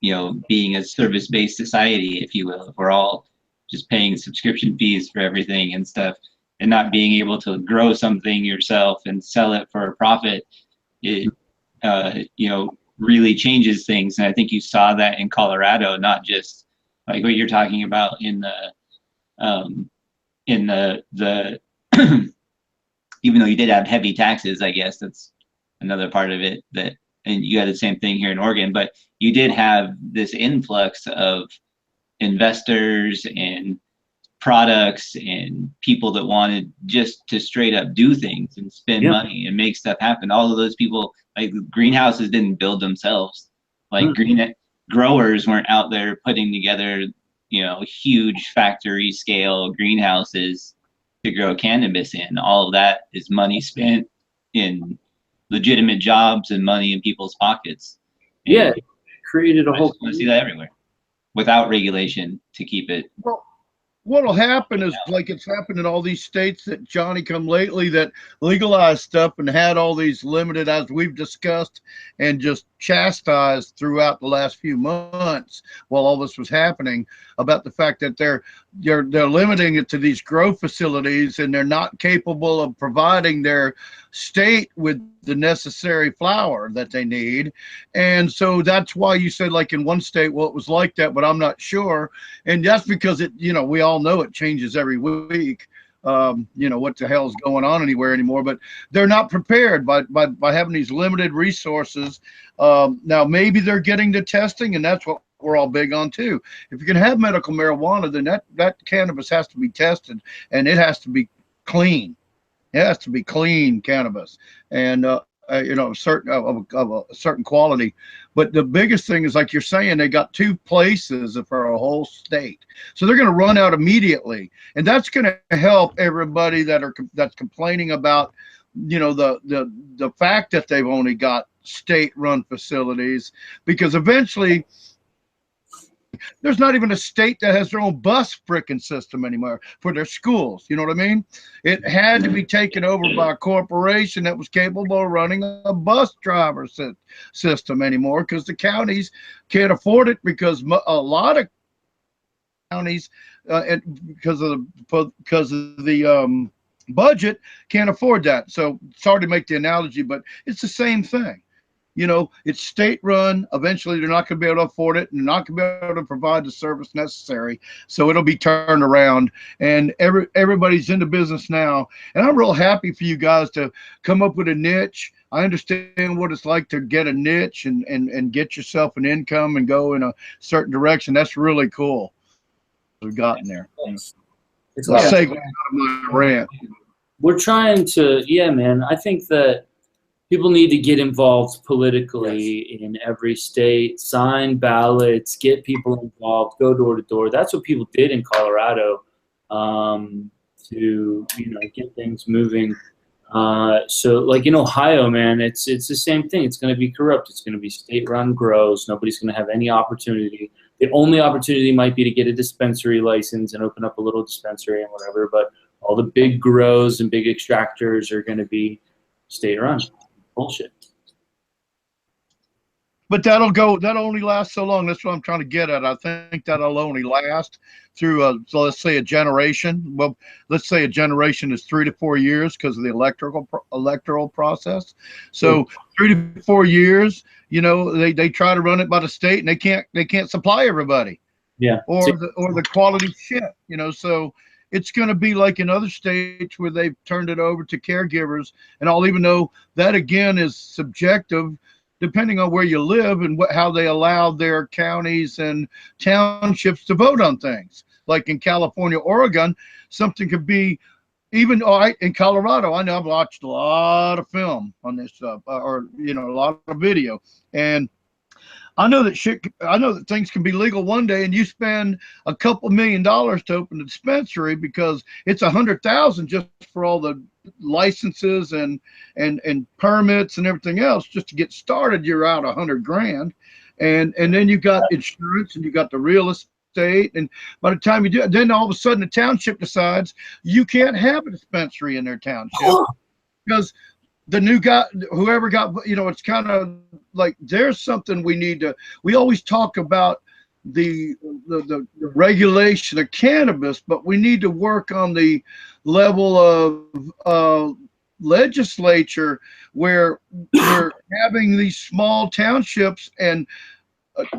you know, being a service-based society, if you will. If we're all just paying subscription fees for everything and stuff, and not being able to grow something yourself and sell it for a profit, it you know, really changes things. And I think you saw that in Colorado, not just like what you're talking about in the even though you did have heavy taxes, I guess that's another part of it, that, and you had the same thing here in Oregon, but you did have this influx of investors and products and people that wanted just to straight up do things and spend money and make stuff happen. All of those people, like greenhouses didn't build themselves. Like growers weren't out there putting together, you know, huge factory scale greenhouses to grow cannabis in. All of that is money spent in legitimate jobs and money in people's pockets. And yeah, created a whole. I see that everywhere without regulation to keep it. Well, what'll happen is like it's happened in all these states that Johnny come lately that legalized stuff and had all these limited, as we've discussed and just chastised throughout the last few months while all this was happening, about the fact that they're limiting it to these grow facilities and they're not capable of providing their state with the necessary flower that they need. And so that's why you said, like in one state, well, it was like that, but I'm not sure. And that's because it, you know, we all know it changes every week. You know, what the hell is going on anymore, but they're not prepared by having these limited resources. Now maybe they're getting to testing, and that's what we're all big on too. If you can have medical marijuana, then that cannabis has to be tested, and it has to be clean. It has to be clean cannabis, and you know, of a certain quality. But the biggest thing is, like you're saying, they got 2 places for a whole state, so they're going to run out immediately, and that's going to help everybody that's complaining about, you know, the fact that they've only got state-run facilities, because eventually there's not even a state that has their own bus frickin' system anymore for their schools. You know what I mean? It had to be taken over by a corporation that was capable of running a bus driver system anymore, because the counties can't afford it, because a lot of counties, because of the budget, can't afford that. So sorry to make the analogy, but it's the same thing. You know, it's state run. Eventually, they're not going to be able to afford it, and they're not going to be able to provide the service necessary. So it'll be turned around, and everybody's into business now. And I'm real happy for you guys to come up with a niche. I understand what it's like to get a niche and get yourself an income and go in a certain direction. That's really cool. We've gotten there. It's a segue out of my rant. We're trying to, yeah, man. I think that people need to get involved politically in every state, sign ballots, get people involved, go door to door. That's what people did in Colorado to get things moving. So like in Ohio, man, it's the same thing. It's going to be corrupt. It's going to be state-run grows. Nobody's going to have any opportunity. The only opportunity might be to get a dispensary license and open up a little dispensary and whatever. But all the big grows and big extractors are going to be state-run. Bullshit. But that'll only last so long. That's what I'm trying to get at. I think that'll only last through so let's say a generation. Well, let's say a generation is 3 to 4 years because of the electoral process. So 3 to 4 years, they try to run it by the state and they can't supply everybody. Yeah. Or the quality shit, so it's going to be like in other states where they've turned it over to caregivers, and I'll even know that again is subjective depending on where you live and how they allow their counties and townships to vote on things. Like in California, Oregon, something could be even in Colorado. I know I've watched a lot of film on this stuff, or a lot of video, and I know that things can be legal one day, and you spend a couple $1 million to open a dispensary because it's $100,000 just for all the licenses and permits and everything else just to get started. You're out $100,000, and then you got insurance and you got the real estate, and by the time you do it, then all of a sudden the township decides you can't have a dispensary in their township because the new guy, whoever got, it's kind of like there's something we always talk about the regulation of cannabis, but we need to work on the level of legislature where we're having these small townships and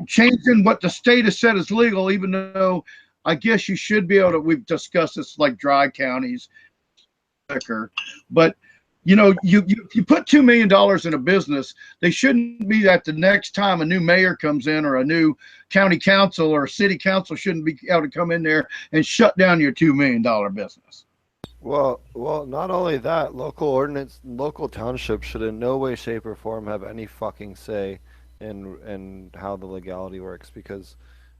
changing what the state has said is legal, even though I guess you should be able to, we've discussed this like dry counties, but you put $2 million in a business, they shouldn't be that the next time a new mayor comes in or a new county council or city council shouldn't be able to come in there and shut down your $2 million business. Well, not only that, local townships should in no way, shape, or form have any fucking say in how the legality works, because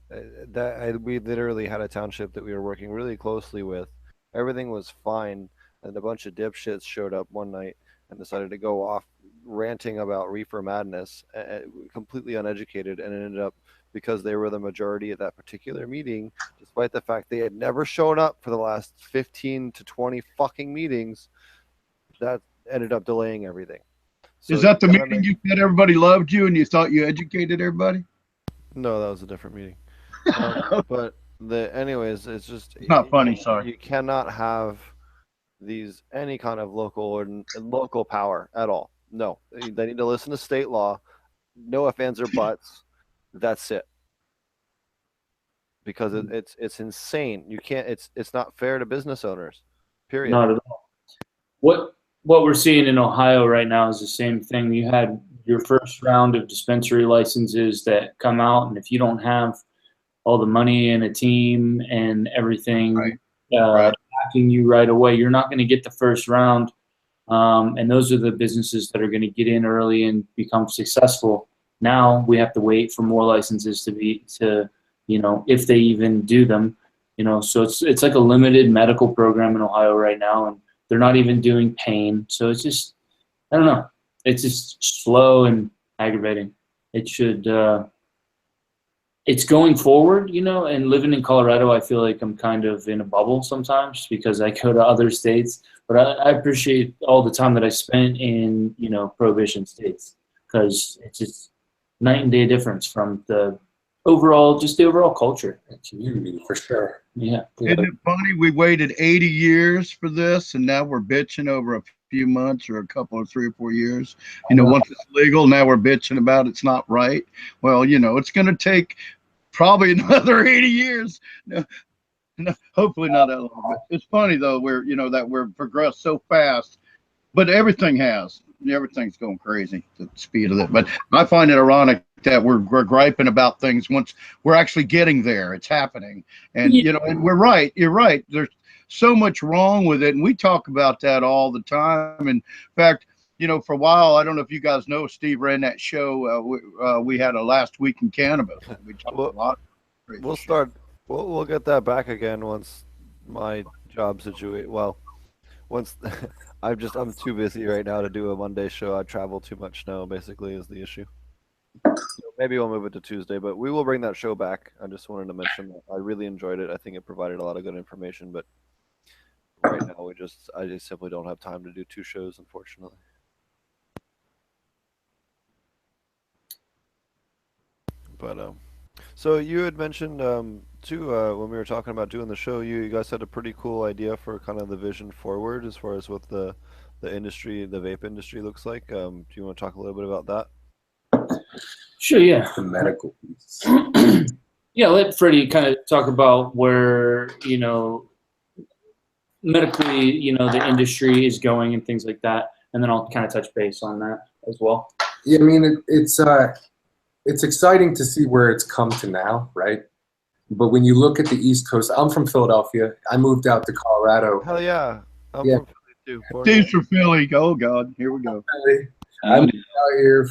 we literally had a township that we were working really closely with. Everything was fine. And a bunch of dipshits showed up one night and decided to go off ranting about reefer madness, completely uneducated, and it ended up, because they were the majority at that particular meeting, despite the fact they had never shown up for the last 15 to 20 fucking meetings, that ended up delaying everything. So is that the meeting you said everybody loved you and you thought you educated everybody? No, that was a different meeting. But anyways, it's just not funny. Sorry, you cannot have any kind of local power at all. No, they need to listen to state law. No ifs, ands, or buts. That's it. Because it's insane. You can't. It's not fair to business owners. Period. Not at all. What we're seeing in Ohio right now is the same thing. You had your first round of dispensary licenses that come out, and if you don't have all the money and a team and everything, right. Backing you right away, you're not going to get the first round, and those are the businesses that are going to get in early and become successful. Now we have to wait for more licenses to if they even do them, so it's like a limited medical program in Ohio right now, and they're not even doing pain. So it's just, I don't know, it's just slow and aggravating. It should it's going forward, and living in Colorado, I feel like I'm kind of in a bubble sometimes because I go to other states, but I appreciate all the time that I spent in, prohibition states, because it's just night and day difference from the overall culture. Community, for sure. Yeah. Isn't it funny? We waited 80 years for this, and now we're bitching over a few months or a couple of 3 or 4 years. Once it's legal, now we're bitching about it's not right. Well, it's going to take probably another 80 years. No, hopefully not that long. But it's funny though, that we're progressed so fast, but everything's going crazy, the speed of it. But I find it ironic that we're griping about things once we're actually getting there. It's happening, and and we're right. You're right. There's so much wrong with it, and we talk about that all the time. In fact, you know, for a while, I don't know if you guys know, Steve ran that show. We had a Last Week in Cannabis. We talked a lot. We'll start. We'll get that back again once my job situation. Well, once I'm too busy right now to do a Monday show. I travel too much now. Basically, is the issue. So maybe we'll move it to Tuesday, but we will bring that show back. I just wanted to mention that I really enjoyed it. I think it provided a lot of good information, but right now I just simply don't have time to do 2 shows, unfortunately. But so you had mentioned too when we were talking about doing the show, you guys had a pretty cool idea for kind of the vision forward as far as what the industry, the vape industry looks like. Do you want to talk a little bit about that? Sure, yeah. The medical piece. Yeah, let Freddie kind of talk about where, you know, medically, you know, the industry is going and things like that. And then I'll kind of touch base on that as well. Yeah, I mean, it's exciting to see where it's come to now, right? But when you look at the East Coast, I'm from Philadelphia. I moved out to Colorado. Hell yeah. I'm Yeah. from Philly too. Steve's from Philly. Oh, God. Here we go. I moved out here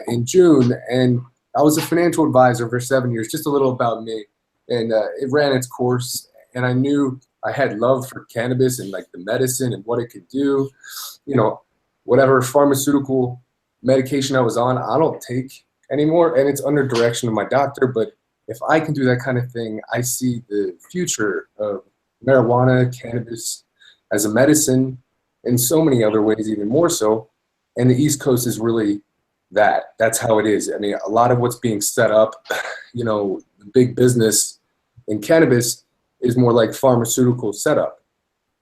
in June, and I was a financial advisor for 7 years. Just a little about me. And it ran its course, and I knew I had love for cannabis and like the medicine and what it could do. You know, whatever pharmaceutical medication I was on, I don't take anymore, and it's under direction of my doctor. But if I can do that kind of thing, I see the future of marijuana, cannabis as a medicine in so many other ways, even more so. And the East Coast is really that. That's how it is. I mean, a lot of what's being set up, you know, the big business in cannabis is more like pharmaceutical setup.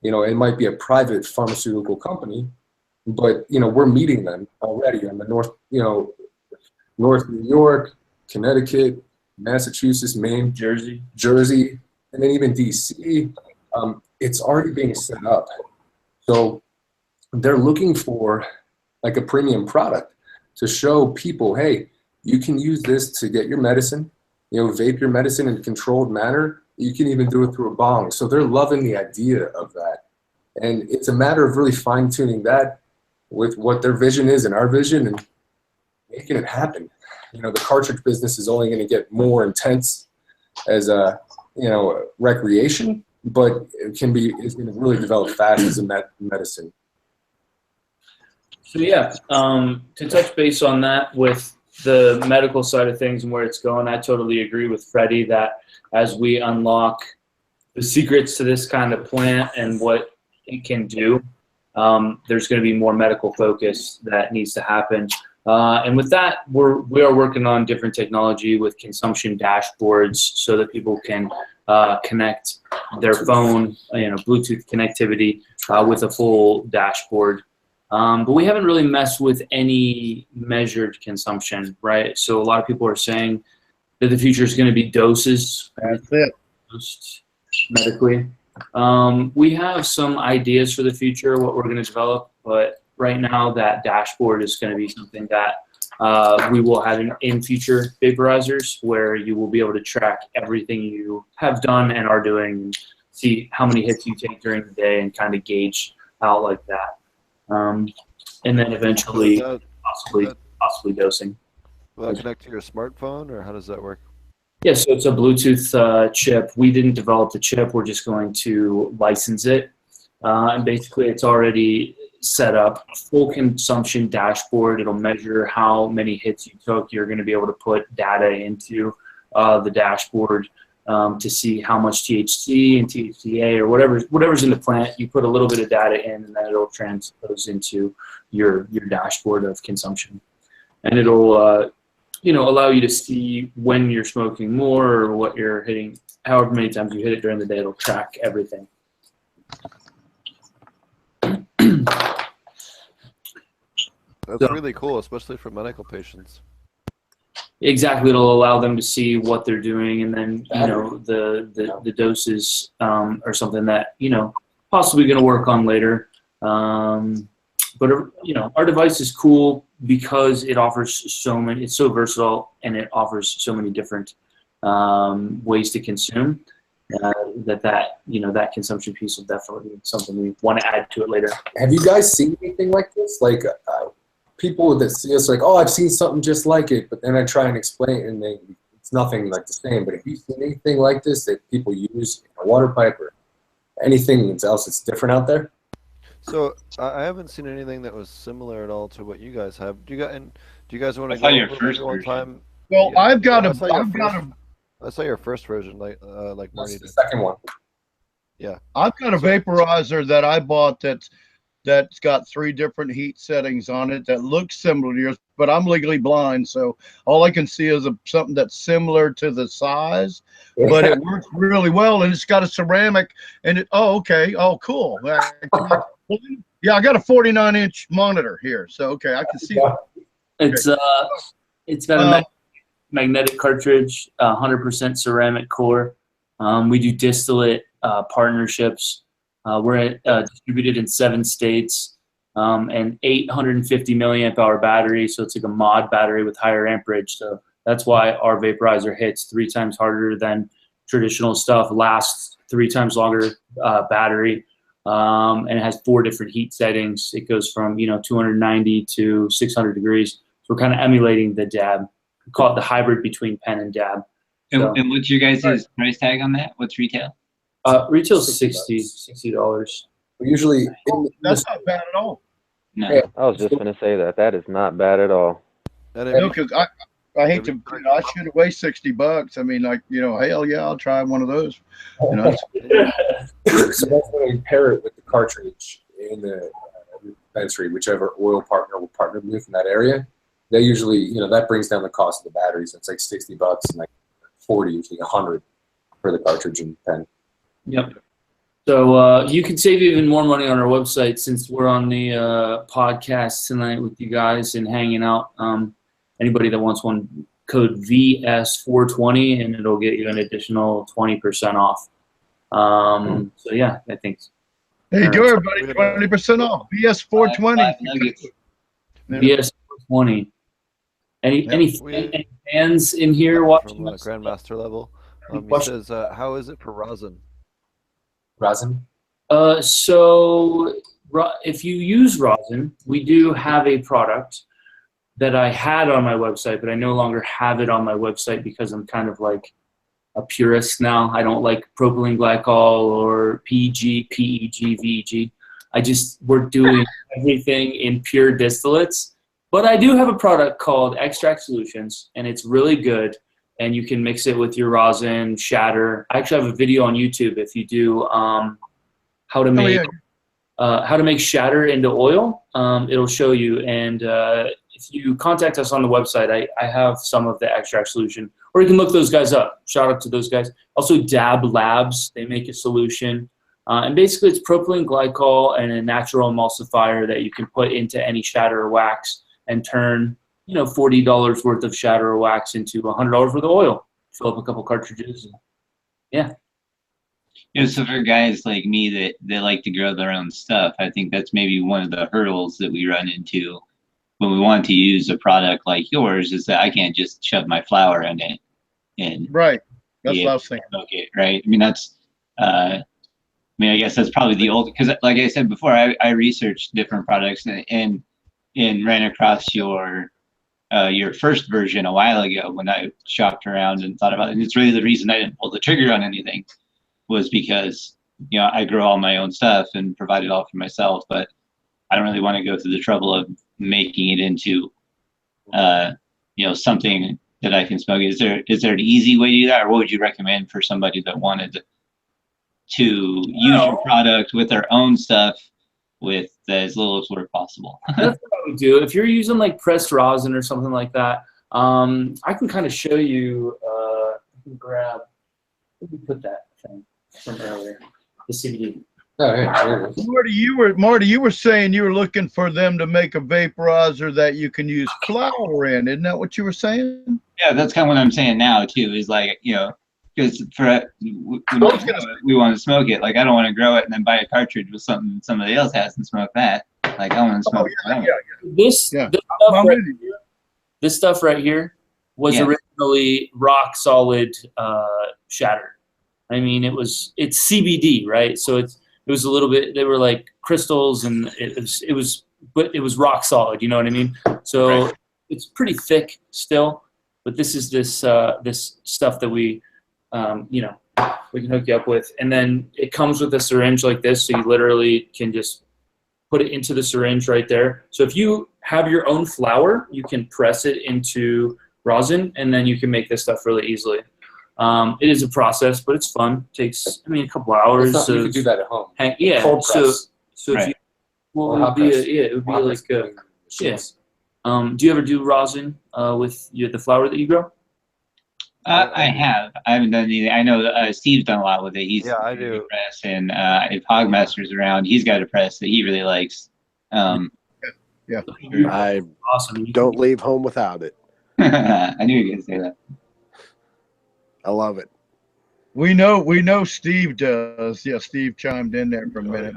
You know, it might be a private pharmaceutical company, but, you know, we're meeting them already on the North New York, Connecticut, Massachusetts, Maine, Jersey, and then even DC. It's already being set up. So they're looking for like a premium product to show people, hey, you can use this to get your medicine, you know, vape your medicine in a controlled manner. You can even do it through a bong. So they're loving the idea of that. And it's a matter of really fine tuning that with what their vision is and our vision and making it happen. You know, the cartridge business is only going to get more intense as a, you know, recreation, but it's going to really develop fast as a medicine. So yeah, to touch base on that with the medical side of things and where it's going, I totally agree with Freddie that as we unlock the secrets to this kind of plant and what it can do, there's going to be more medical focus that needs to happen. And with that, we are working on different technology with consumption dashboards so that people can connect their phone, you know, Bluetooth connectivity with a full dashboard. But we haven't really messed with any measured consumption, right? So a lot of people are saying that the future is going to be doses. That's it. Medically. We have some ideas for the future, what we're going to develop, but right now that dashboard is going to be something that we will have in future vaporizers where you will be able to track everything you have done and are doing and see how many hits you take during the day and kind of gauge out like that. And then eventually possibly dosing. Will that connect to your smartphone, or how does that work? Yeah, so it's a Bluetooth chip. We didn't develop the chip. We're just going to license it. And basically, it's already set up. Full consumption dashboard. It'll measure how many hits you took. You're going to be able to put data into the dashboard to see how much THC and THCA or whatever's in the plant. You put a little bit of data in, and then it'll transpose into your dashboard of consumption, and it'll allow you to see when you're smoking more or what you're hitting, however many times you hit it during the day. It'll track everything. That's really cool, especially for medical patients. Exactly, it'll allow them to see what they're doing, and then the doses are something that possibly going to work on later. But our device is cool because it offers so many. It's so versatile, and it offers so many different ways to consume. that consumption piece will definitely be something we want to add to it later. Have you guys seen anything like this? Like people that see us like, oh, I've seen something just like it, but then I try and explain it and it's nothing like the same. But have you seen anything like this that people use in a water pipe or anything else that's different out there? So I haven't seen anything that was similar at all to what you guys have. Do you guys want to I saw go your over first it one version. time? Well, Yeah. I've got I a, saw your I've got first- a, I saw your first version, like That's Marty the did. second one. I've got a vaporizer that I bought that's got 3 different heat settings on it that looks similar to yours, but I'm legally blind, so all I can see is something that's similar to the size, but it works really well, and it's got a ceramic, and okay, cool. Yeah, I got a 49-inch monitor here, so okay, I can see Yeah. It's got a magnetic cartridge, 100% ceramic core. We do distillate partnerships. We're distributed in 7 states, and 850 milliamp hour battery. So it's like a mod battery with higher amperage. So that's why our vaporizer hits 3 times harder than traditional stuff, lasts 3 times longer battery, and it has 4 different heat settings. It goes from 290 to 600 degrees. So we're kind of emulating the dab. We call it the hybrid between pen and dab. So, And what's your guys' price tag on that? What's retail? retail's $60. We usually that's not bad at all. No. Yeah. I was just gonna say that is not bad at all. Because I hate to, I should have weighed $60. I mean, like, hell yeah, I'll try one of those. So that's when we pair it with the cartridge in the dispensary, whichever oil partner we're partnered with in that area. They usually, that brings down the cost of the batteries. It's like $60 and like 40, usually 100 for the cartridge and pen. Yep. So you can save even more money on our website since we're on the podcast tonight with you guys and hanging out. Anybody that wants one, code VS420 and it'll get you an additional 20% off. So yeah, I think. There you go, everybody. 20% off. VS420. VS420. Any fans in here watching? From Grandmaster level. He says, how is it for rosin? Rosin? So if you use rosin, we do have a product that I had on my website, but I no longer have it on my website because I'm kind of like a purist now. I don't like propylene glycol or PEG, VEG. We're doing everything in pure distillates. But I do have a product called Extract Solutions, and it's really good. And you can mix it with your rosin, shatter. I actually have a video on YouTube if you do how to make shatter into oil. It'll show you. And if you contact us on the website, I have some of the Extract Solution. Or you can look those guys up. Shout out to those guys. Also, Dab Labs, they make a solution. And basically, it's propylene glycol and a natural emulsifier that you can put into any shatter or wax and turn, $40 worth of shatter or wax into $100 worth of oil. Fill up a couple cartridges. Yeah. So for guys like me that like to grow their own stuff, I think that's maybe one of the hurdles that we run into when we want to use a product like yours is that I can't just shove my flower in it and right. That's what I was thinking. smoke it, right? I mean, that's I guess that's probably the old, because like I said before, I researched different products and ran across your first version a while ago when I shopped around and thought about it. And it's really the reason I didn't pull the trigger on anything was because, I grow all my own stuff and provide it all for myself, but I don't really want to go through the trouble of making it into, something that I can smoke. Is there an easy way to do that? Or what would you recommend for somebody that wanted to use your product with their own stuff with as little as work possible? That's what I would do. If you're using like pressed rosin or something like that, I can kind of show you. I can grab. Let me put that thing from earlier. The CBD. Oh, yeah. Marty, you were saying you were looking for them to make a vaporizer that you can use flour in. Isn't that what you were saying? Yeah, that's kind of what I'm saying now too. Is like because we want to smoke it. Like I don't want to grow it and then buy a cartridge with something somebody else has and smoke that. Like I want to smoke. This stuff right here was originally rock solid shatter. I mean, it's CBD, right? So it was a little bit. They were like crystals, and but it was rock solid. You know what I mean? So Right. it's pretty thick still, but this is this stuff that we can hook you up with, and then it comes with a syringe like this, so you literally can just put it into the syringe right there. So if you have your own flower, you can press it into rosin, and then you can make this stuff really easily. It is a process, but it's fun. It takes, a couple hours. You could do that at home. Yeah. Cold press. So Right. if you, well, Or it hot would be press. it would be Hot like press machines. do you ever do rosin with the flower that you grow? I have. I haven't done anything. I know Steve's done a lot with it. He's Yeah, I do. press, and if Hogmaster's around, he's got a press that he really likes. Yeah. I Awesome. don't leave home without it. I knew you were gonna say that. I love it. We know Steve does. Yeah, Steve chimed in there for a minute.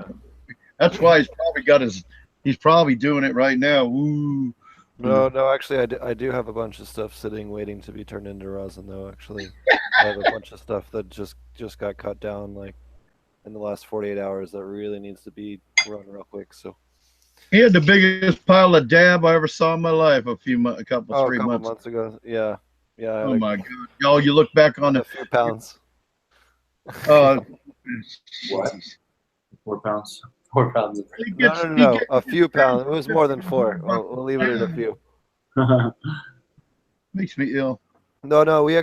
That's why he's probably doing it right now. Ooh. No, actually, I do have a bunch of stuff sitting waiting to be turned into rosin, though. Actually, I have a bunch of stuff that just got cut down like in the last 48 hours that really needs to be run real quick. So He had the biggest pile of dab I ever saw in my life a couple 3 months. months ago. Yeah. Oh my God, y'all! You look back on a few pounds. What? 4 pounds. 4 pounds of No, a few pounds. It was more than 4. We'll leave it at a few. Makes me ill. No, we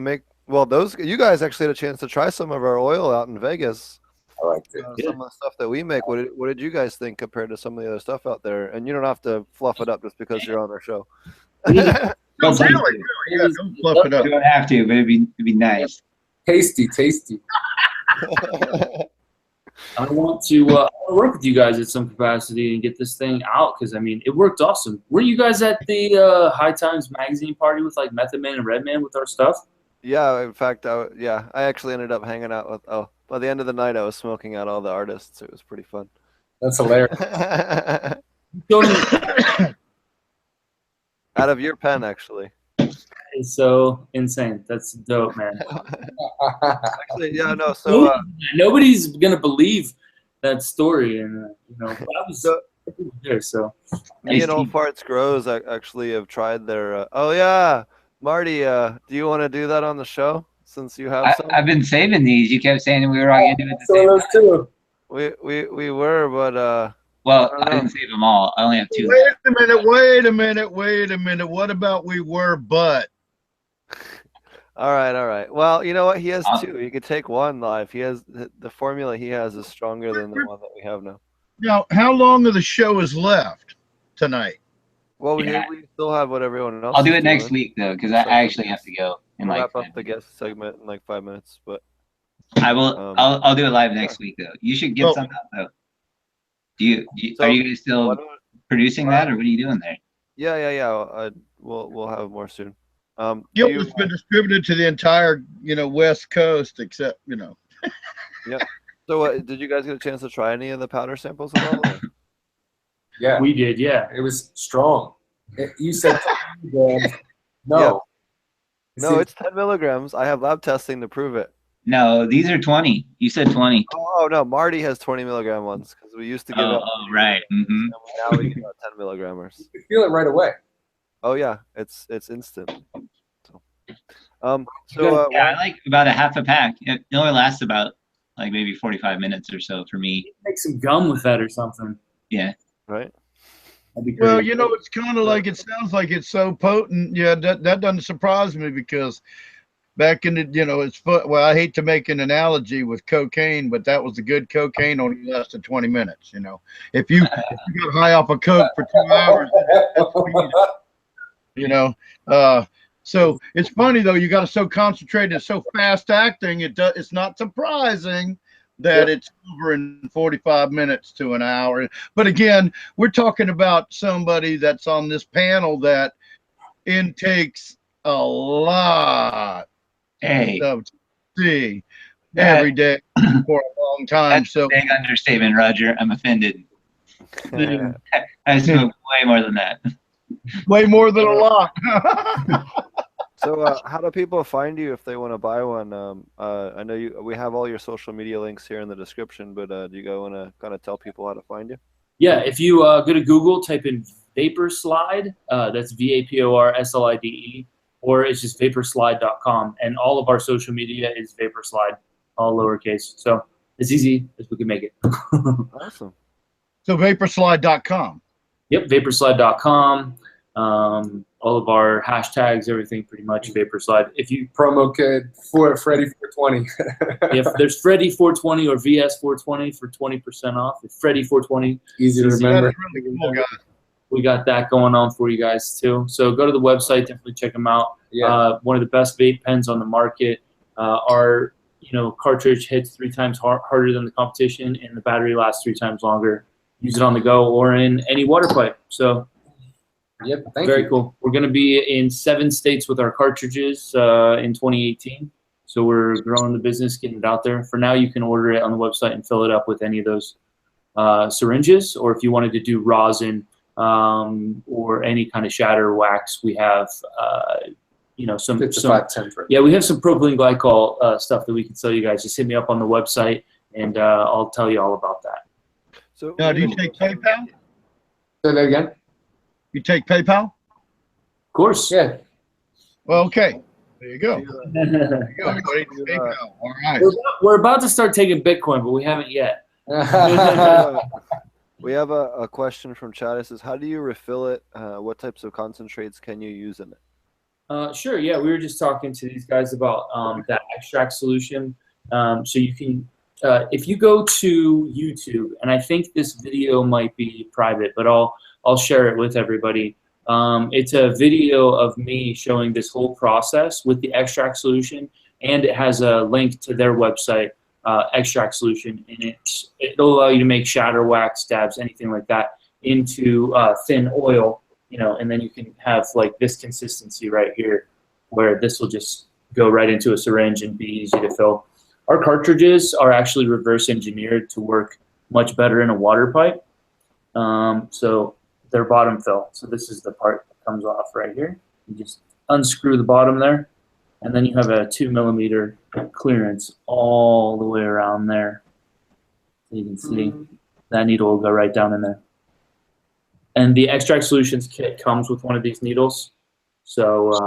make, well, you guys actually had a chance to try some of our oil out in Vegas. I like it. Some of the stuff that we make. What did you guys think compared to some of the other stuff out there? And you don't have to fluff it up just because you're on our show. Don't Really, yeah, don't fluff it up. You don't have to, but it'd be nice. Tasty. I want to work with you guys at some capacity and get this thing out because it worked awesome. Were you guys at the High Times magazine party with like Method Man and Redman with our stuff? Yeah, in fact, I actually ended up hanging out with. Oh, by the end of the night, I was smoking out all the artists. It was pretty fun. That's hilarious. Out of your pen, actually. It's so insane. That's dope, man. Actually, yeah, no. So nobody's gonna believe that story, and but I was there. So me and Old Farts Grows actually have tried their. Oh yeah, Marty. Do you want to do that on the show since you have some? I've been saving these. You kept saying we were all gonna do it at the same time. Too. We were, but Well, I didn't save them all. I only have 2. Wait a minute. What about we were but? All right. Well, you know what? He has 2. He could take 1 live. He has the formula he has is stronger than the one that we have now. Now, how long of the show is left tonight? Well, we Yeah. still have what everyone else. I'll do is it next doing. week though, because I actually have to go in We'll like. wrap up the guest segment in like 5 minutes, but I will. I'll do it live next week though. You should get some out though. Are you guys still producing that, or what are you doing there? Yeah. We'll have more soon. Gilbert's been distributed to the entire, West Coast, except, Yeah. So, did you guys get a chance to try any of the powder samples at all? Or? Yeah, we did. Yeah, it was strong. You said no. Yeah. No, it's 10 milligrams. I have lab testing to prove it. No, these are 20. You said 20. Oh no, Marty has 20 milligram ones because we used to give out. Oh, right. Mm-hmm. Now we give out 10 milligrammers. You can feel it right away. Oh yeah, it's instant. Yeah, I like about a half a pack. It only lasts about like maybe 45 minutes or so for me. make some gum with that or something. Yeah. Right. well, it's kind of like, it sounds like it's so potent. Yeah, that doesn't surprise me because back in the, it's well, I hate to make an analogy with cocaine, but that was the good cocaine only lasted 20 minutes. If you got high off a coke for 2 hours, so it's funny though. You got it so concentrated, it's so fast acting. It's not surprising that it's over in 45 minutes to an hour. But again, we're talking about somebody that's on this panel that intakes a lot of tea every day for a long time. That's a big understatement, Roger. I'm offended. I smoke way more than that. Way more than a lot. So, how do people find you if they want to buy one? I know we have all your social media links here in the description, but do you want to kind of tell people how to find you? Yeah, if you go to Google, type in Vapor Slide, that's VAPORSLIDE, or it's just vaporslide.com. And all of our social media is Vapor Slide, all lowercase. So as easy as we can make it. Awesome. So vaporslide.com. Yep, vaporslide.com. All of our hashtags, everything pretty much Vaporslide. If you Promo code for Freddy 420. if there's Freddy 420 or VS 420 for 20% off. It's Freddy 420. Easy to remember. That's really cool, guys. We got that going on for you guys too. So go to the website, definitely check them out. Yeah. One of the best vape pens on the market. Our cartridge hits 3 times harder than the competition, and the battery lasts 3 times longer. Use it on the go or in any water pipe. So Yep. Thank very you. cool. We're going to be in 7 states with our cartridges in 2018. So we're growing the business, getting it out there. For now, you can order it on the website and fill it up with any of those syringes, or if you wanted to do rosin or any kind of shatter wax, we have some 5510. yeah, we have some propylene glycol stuff that we can sell you guys. Just hit me up on the website and I'll tell you all about that. So, Now, do you take PayPal? Say that again. You take PayPal? Of course. Yeah. Well, okay. There you go. There you go. we're, Everybody takes PayPal. All right. we're about to start taking Bitcoin, but we haven't yet. we have a question from chat. It says, how do you refill it? What types of concentrates can you use in it? Sure. Yeah, we were just talking to these guys about that extract solution. So you can, if you go to YouTube, and I think this video might be private, but I'll share it with everybody. It's a video of me showing this whole process with the extract solution, and it has a link to their website, extract solution, and it'll allow you to make shatter wax, dabs, anything like that into thin oil. And then you can have like this consistency right here, where this will just go right into a syringe and be easy to fill. Our cartridges are actually reverse engineered to work much better in a water pipe. So they're bottom fill. So this is the part that comes off right here. You just unscrew the bottom there, and then you have a 2 millimeter clearance all the way around there. So you can see that needle will go right down in there. And the Extract Solutions kit comes with one of these needles. So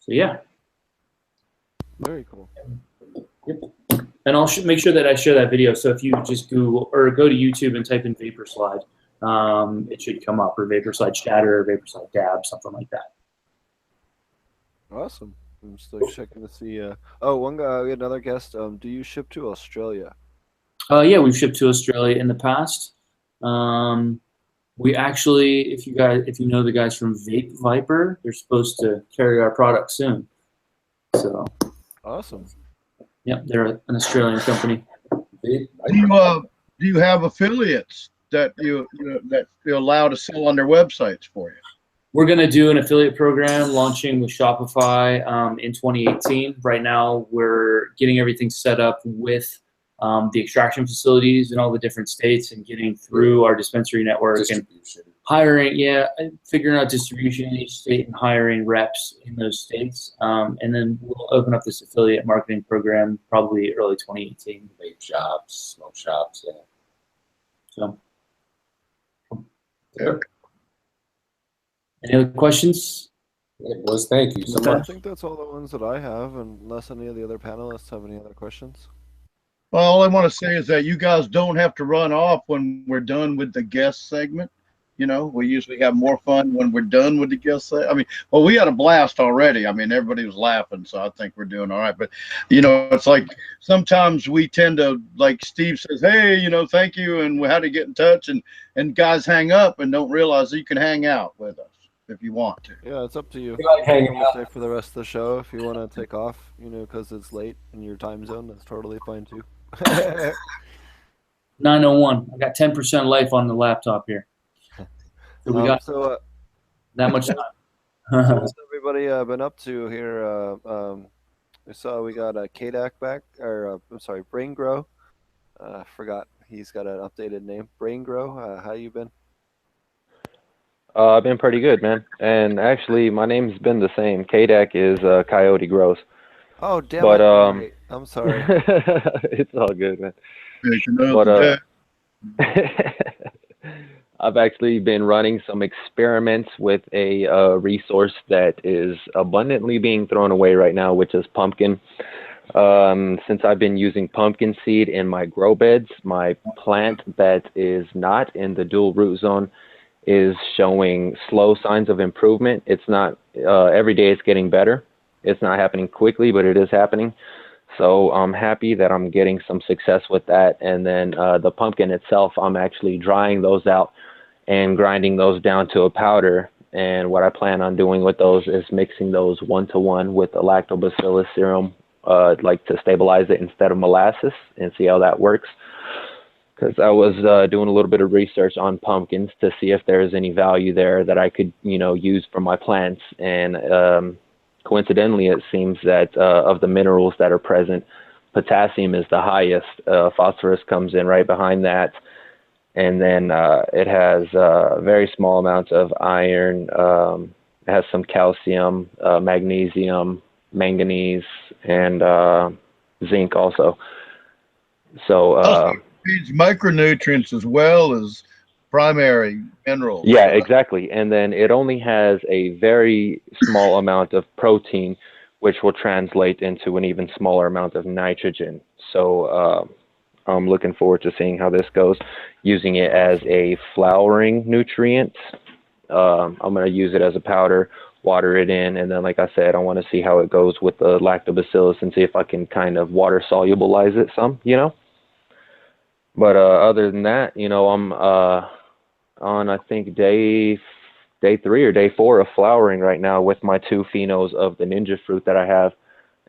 yeah. Very cool. Yep. And I'll make sure that I share that video. So if you just Google or go to YouTube and type in Vapor Slide, it should come up, or Vapor Slide Shatter, or Vapor Slide Dab, something like that. Awesome. I'm still checking to see. One guy, we had another guest. Do you ship to Australia? Yeah, we've shipped to Australia in the past. We actually, if you know the guys from Vape Viper, they're supposed to carry our product soon. So awesome. Yep, they're an Australian company. Do you have affiliates that you allow to sell on their websites for you? We're going to do an affiliate program launching with Shopify in 2018. Right now, we're getting everything set up with the extraction facilities in all the different states and getting through our dispensary network and hiring, figuring out distribution in each state and hiring reps in those states. And then we'll open up this affiliate marketing program probably early 2018. Vape shops, smoke shops, yeah. So, any other questions? It was. Thank you so I much. think that's all the ones that I have, unless any of the other panelists have any other questions. Well, all I want to say is that you guys don't have to run off when we're done with the guest segment. We usually have more fun when we're done with the guest segment. I mean, well, we had a blast already. I mean, everybody was laughing, so I think we're doing all right. But, it's like sometimes we tend to, like Steve says, hey, thank you, and we had to get in touch, and guys hang up and don't realize that you can hang out with us if you want to. Yeah, it's up to you. We like hanging out. Stay for the rest of the show if you want to take off, because it's late in your time zone. That's totally fine too. 9:01. I got 10% life on the laptop here. So we got that much time. So what's everybody been up to here? We saw we got a KDAC back, or I'm sorry, Brain Grow. Forgot he's got an updated name. Brain Grow. How you been? I've been pretty good, man. And actually, my name's been the same. KDAC is Coyote Grows. Oh, damn But it. Right. I'm sorry. it's all good, man. Taking But another I've actually been running some experiments with a resource that is abundantly being thrown away right now, which is pumpkin. Since I've been using pumpkin seed in my grow beds, my plant that is not in the dual root zone is showing slow signs of improvement. It's not every day it's getting better. It's not happening quickly, but it is happening. So I'm happy that I'm getting some success with that. And then the pumpkin itself, I'm actually drying those out and grinding those down to a powder. And what I plan on doing with those is mixing those 1-to-1 with the lactobacillus serum, like to stabilize it instead of molasses, and see how that works. Because I was doing a little bit of research on pumpkins to see if there's any value there that I could, use for my plants. And coincidentally, it seems that of the minerals that are present, potassium is the highest. Phosphorus comes in right behind that. And then it has very small amounts of iron. It has some calcium, magnesium, manganese, and zinc also. So feeds micronutrients as well as primary minerals. yeah, exactly. And then it only has a very small amount of protein, which will translate into an even smaller amount of nitrogen. So I'm looking forward to seeing how this goes, using it as a flowering nutrient. I'm going to use it as a powder, water it in, and then, like I said, I want to see how it goes with the lactobacillus and see if I can kind of water solubilize it some, But other than that, I'm on, I think, day 3 or day 4 of flowering right now with my 2 phenos of the ninja fruit that I have,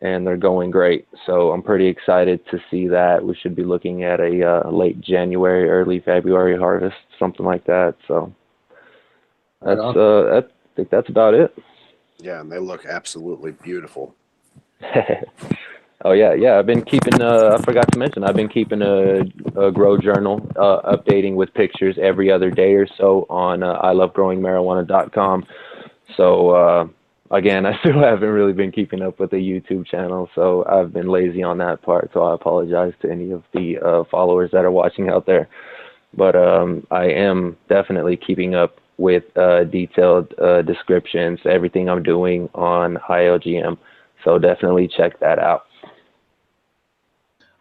and they're going great. So I'm pretty excited to see that. We should be looking at a late January, early February harvest, something like that. So that's I think that's about it. Yeah, and they look absolutely beautiful. Oh yeah. I've been keeping. I forgot to mention. I've been keeping a grow journal, updating with pictures every other day or so on ilovegrowingmarijuana.com. So again, I still haven't really been keeping up with the YouTube channel, so I've been lazy on that part. So I apologize to any of the followers that are watching out there. But I am definitely keeping up with detailed descriptions, everything I'm doing on ILGM. So definitely check that out.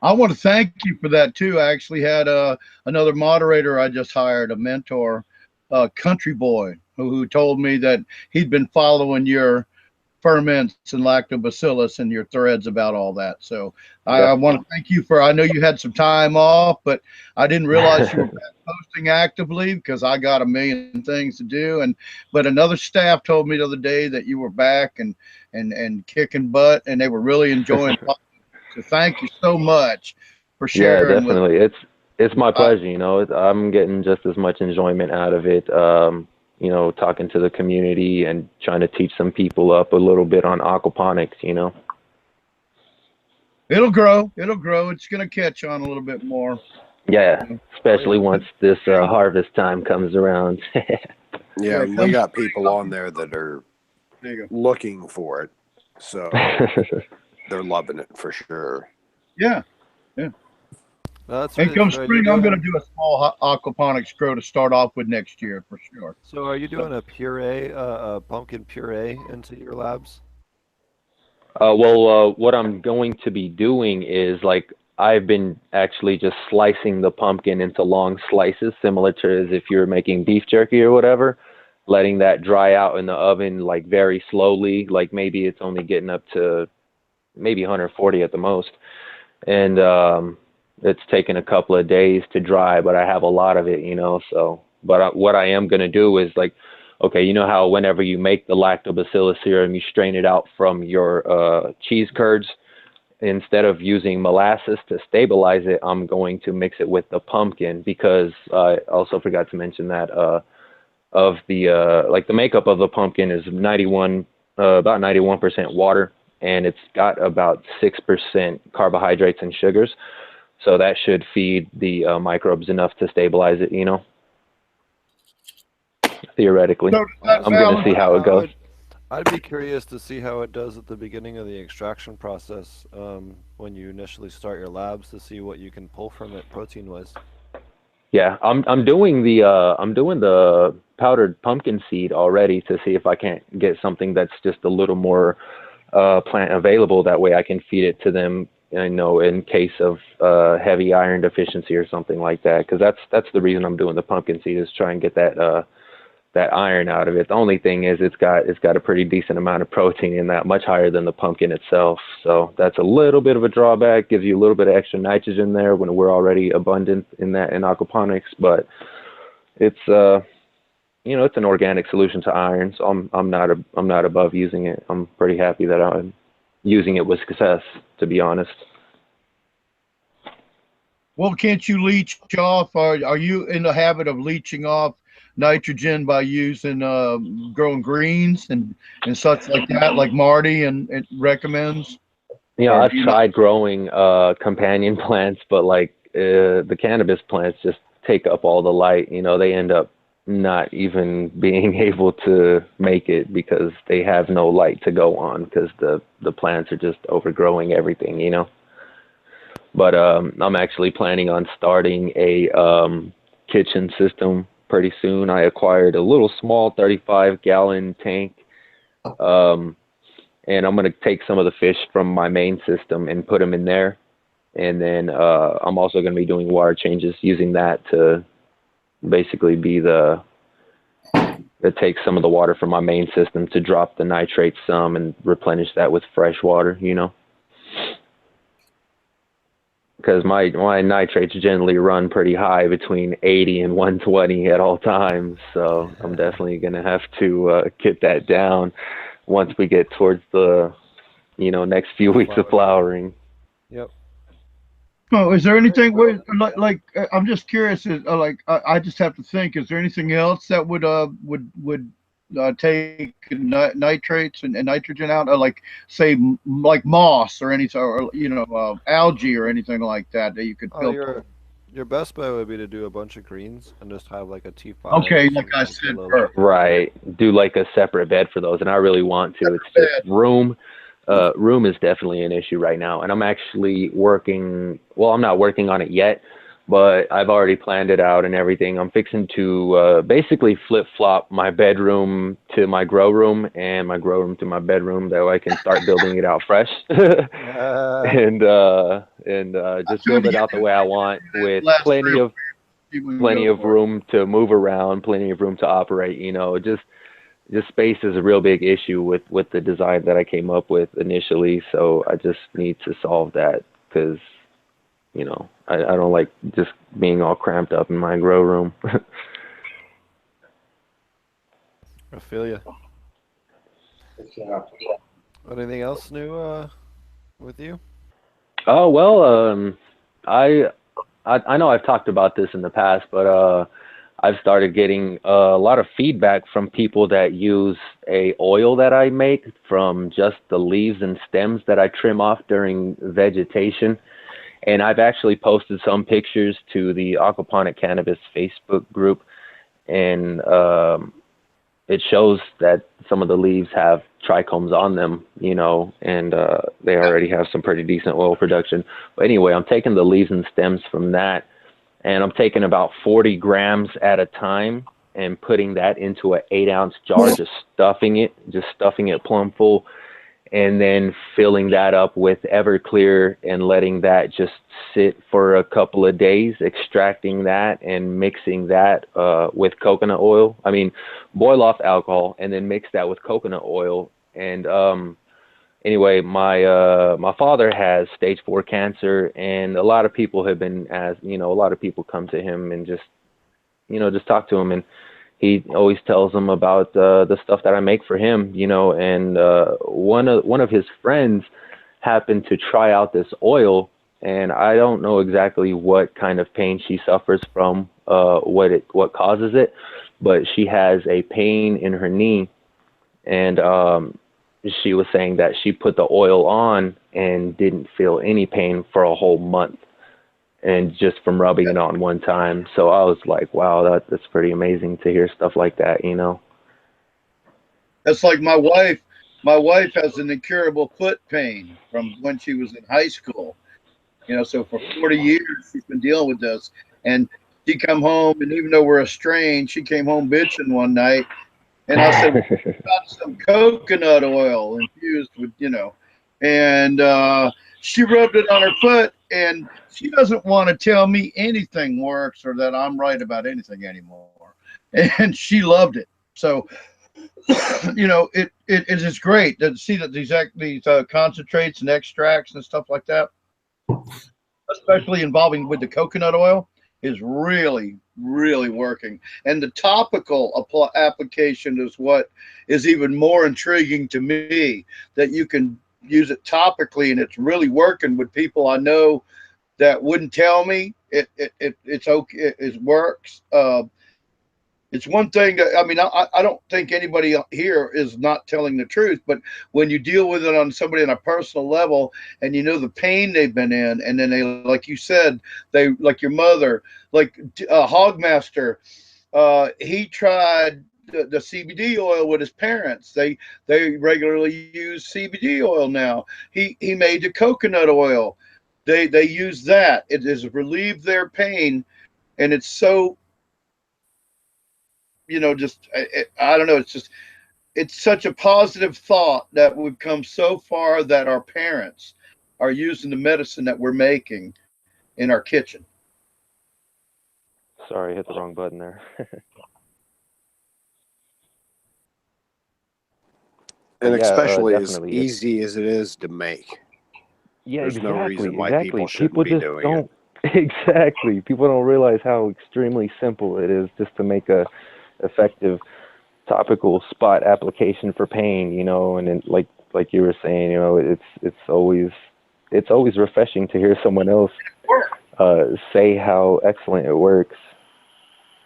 I want to thank you for that too. I actually had another moderator I just hired, a mentor, Country Boy, who told me that he'd been following your ferments and lactobacillus and your threads about all that. So I want to thank you for, I know you had some time off, but I didn't realize you were posting actively because I got a million things to do. But another staff told me the other day that you were back and kicking butt, and they were really enjoying it. So thank you so much for sharing. Yeah, definitely. It's my pleasure. I'm getting just as much enjoyment out of it. Talking to the community and trying to teach some people up a little bit on aquaponics. It'll grow. It's gonna catch on a little bit more. Yeah, especially once this harvest time comes around. Yeah, we got people on there that are looking for it, so they're loving it for sure. Yeah. That's And really come good. spring, I'm going to do a small aquaponics grow to start off with next year for sure. So are you doing a puree, a pumpkin puree into your labs? What I'm going to be doing is, like, I've been actually just slicing the pumpkin into long slices, similar to as if you're making beef jerky or whatever, letting that dry out in the oven, like, very slowly. Like, maybe it's only getting up to maybe 140 at the most. And it's taken a couple of days to dry, but I have a lot of it, so. But what I am going to do is, like, okay, you know how whenever you make the lactobacillus serum, you strain it out from your cheese curds? Instead of using molasses to stabilize it, I'm going to mix it with the pumpkin, because I also forgot to mention that of the like the makeup of the pumpkin is about 91% water, and it's got about 6% carbohydrates and sugars. So that should feed the microbes enough to stabilize it, theoretically. So I'm going to see how it goes. I'd be curious to see how it does at the beginning of the extraction process, when you initially start your labs, to see what you can pull from it protein-wise. Yeah, I'm doing the powdered pumpkin seed already to see if I can't get something that's just a little more plant available. That way I can feed it to them, you know, in case of heavy iron deficiency or something like that. Because that's the reason I'm doing the pumpkin seed, is try and get that iron out of it. The only thing is it's got a pretty decent amount of protein in that, much higher than the pumpkin itself. So that's a little bit of a drawback. Gives you a little bit of extra nitrogen there when we're already abundant in that in aquaponics. But it's you know, it's an organic solution to iron. So I'm not above using it. I'm pretty happy that I'm using it with success, to be honest. Well, can't you leach off? Are you in the habit of leaching off nitrogen by using growing greens and such like that, like Marty and recommends? Yeah, Or I've do you tried growing companion plants, but like the cannabis plants just take up all the light. You know, they end up not even being able to make it because they have no light to go on, because the plants are just overgrowing everything, you know. But I'm actually planning on starting a kitchen system pretty soon. I acquired a little small 35-gallon tank, and I'm going to take some of the fish from my main system and put them in there. And then I'm also going to be doing water changes using that to basically be that takes some of the water from my main system to drop the nitrates some and replenish that with fresh water, you know. Because my nitrates generally run pretty high, between 80 and 120 at all times. So I'm definitely going to have to get that down once we get towards the, you know, next few weeks of flowering. Yep. Oh, is there anything like I'm just curious? Like I just have to think. Is there anything else that would take nitrates and nitrogen out, like say like moss or anything, or you know algae or anything like that you could filter? Your best bet would be to do a bunch of greens and just have like a T5. Okay, like I said, right. Do like a separate bed for those, and I really want to. It's just room. Room is definitely an issue right now, and I'm actually working. Well, I'm not working on it yet, but I've already planned it out and everything. I'm fixing to basically flip-flop my bedroom to my grow room and my grow room to my bedroom. That way I can start building it out fresh and just build it out the way I want, with plenty of room to move around, plenty of room to operate. You know, just space is a real big issue with the design that I came up with initially. So I just need to solve that, because you know, I don't like just being all cramped up in my grow room. I feel you. Anything else new with you? Oh well, I know I've talked about this in the past, but I've started getting a lot of feedback from people that use a oil that I make from just the leaves and stems that I trim off during vegetation. And I've actually posted some pictures to the Aquaponic Cannabis Facebook group, and it shows that some of the leaves have trichomes on them, you know, and they already have some pretty decent oil production. But anyway, I'm taking the leaves and stems from that, and I'm taking about 40 grams at a time and putting that into an 8-ounce jar, just stuffing it plumb full, and then filling that up with Everclear and letting that just sit for a couple of days, extracting that and mixing that with coconut oil. I mean, boil off alcohol and then mix that with coconut oil. And anyway, my father has stage 4 cancer, and a lot of people have been a lot of people come to him and just talk to him, and he always tells them about the stuff that I make for him, you know. And one of his friends happened to try out this oil, and I don't know exactly what kind of pain she suffers from, what causes it, but she has a pain in her knee, and she was saying that she put the oil on and didn't feel any pain for a whole month. and just from rubbing it on one time. So I was like, wow, that's pretty amazing to hear stuff like that, you know. That's like my wife. My wife has an incurable foot pain from when she was in high school. You know, so for 40 years she's been dealing with this. And she come home, and even though we're estranged, she came home bitching one night. And I said, well, we got some coconut oil infused with, you know, and she rubbed it on her foot, and she doesn't want to tell me anything works or that I'm right about anything anymore. And she loved it. So, you know, it is great to see that these concentrates and extracts and stuff like that, especially involving with the coconut oil, is really, really working. And the topical application is what is even more intriguing to me, that you can use it topically and it's really working with people I know that wouldn't tell me it's okay. It works. It's one thing that, I mean, I don't think anybody here is not telling the truth, but when you deal with it on somebody on a personal level and you know the pain they've been in, and then they, like you said, they, like your mother, like Hogmaster, he tried the CBD oil with his parents. They regularly use CBD oil now. He made the coconut oil. They use that. It has relieved their pain, and it's so, you know, just I don't know. It's just, it's such a positive thought that we've come so far that our parents are using the medicine that we're making in our kitchen. Sorry, hit the wrong button there. And Yeah, especially as definitely. easy as it is to make. Yeah, There's no reason why exactly. people shouldn't People be just doing don't. Exactly. People don't realize how extremely simple it is just to make a effective topical spot application for pain, you know. And then, like you were saying, you know, it's always refreshing to hear someone else say how excellent it works.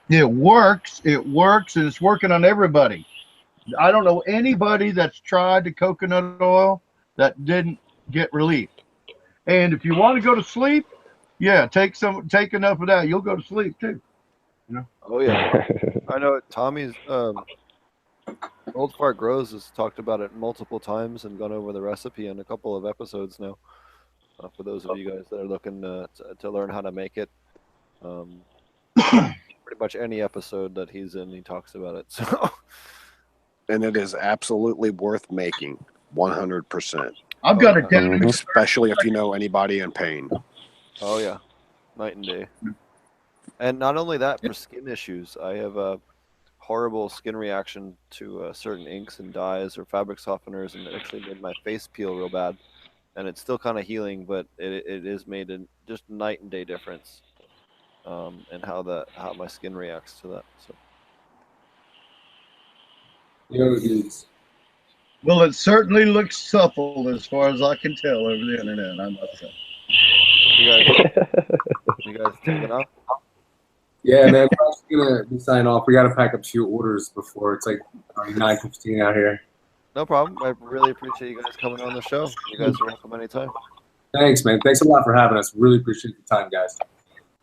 It works, and it's working on everybody. I don't know anybody that's tried the coconut oil that didn't get relief. And if you want to go to sleep, yeah, take enough of that, you'll go to sleep too. You know? Oh yeah, I know. Tommy's Old Fart Grows has talked about it multiple times and gone over the recipe in a couple of episodes now. For those of you guys that are looking to learn how to make it, pretty much any episode that he's in, he talks about it. So, And it is absolutely worth making, 100%. I've got it down. Especially if you know anybody in pain. oh yeah, night and day. And not only that, for skin issues, I have a horrible skin reaction to certain inks and dyes or fabric softeners, and it actually made my face peel real bad. And it's still kind of healing, but it is made a just night and day difference, and how my skin reacts to that. So. Well, it certainly looks supple as far as I can tell over the internet, I must say. You guys taking off? Yeah, man. We're gonna sign off. We got to pack up 2 orders before it's like 9:15 out here. No problem. I really appreciate you guys coming on the show. You guys are welcome anytime. Thanks, man. Thanks a lot for having us. Really appreciate the time, guys.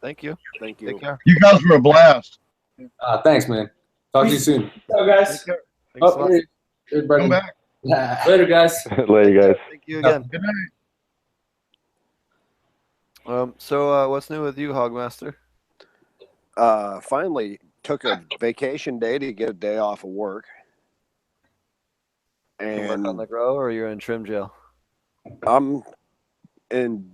Thank you. Thank you. Take care. You guys were a blast. Thanks, man. Talk to you soon. Ciao, guys. Take care. Thanks a lot. Come back. Later, guys. Later, guys. Thank you again. Good night. So what's new with you, Hogmaster? Finally took a vacation day to get a day off of work. You work on And the grow, or you're in trim jail? I'm in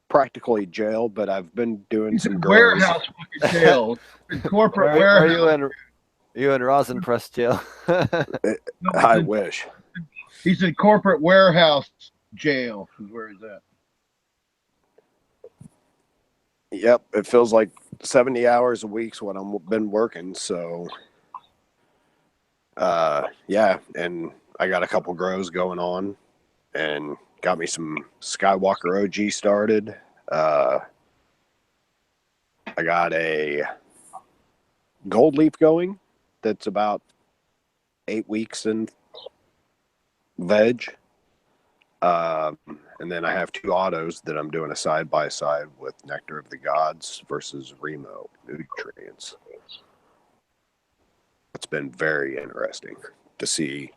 practically jail, but I've been doing some grows. Warehouse fucking jail. Corporate Are warehouse. you in rosin press jail? I wish. He's in corporate warehouse jail. Is where he's at. Yep, it feels like 70 hours a week's what I've been working. So, yeah, and I got a couple grows going on, and got me some Skywalker OG started. I got a gold leaf going that's about 8 weeks in veg. And then I have 2 autos that I'm doing a side-by-side with Nectar of the Gods versus Remo Nutrients. It's been very interesting to see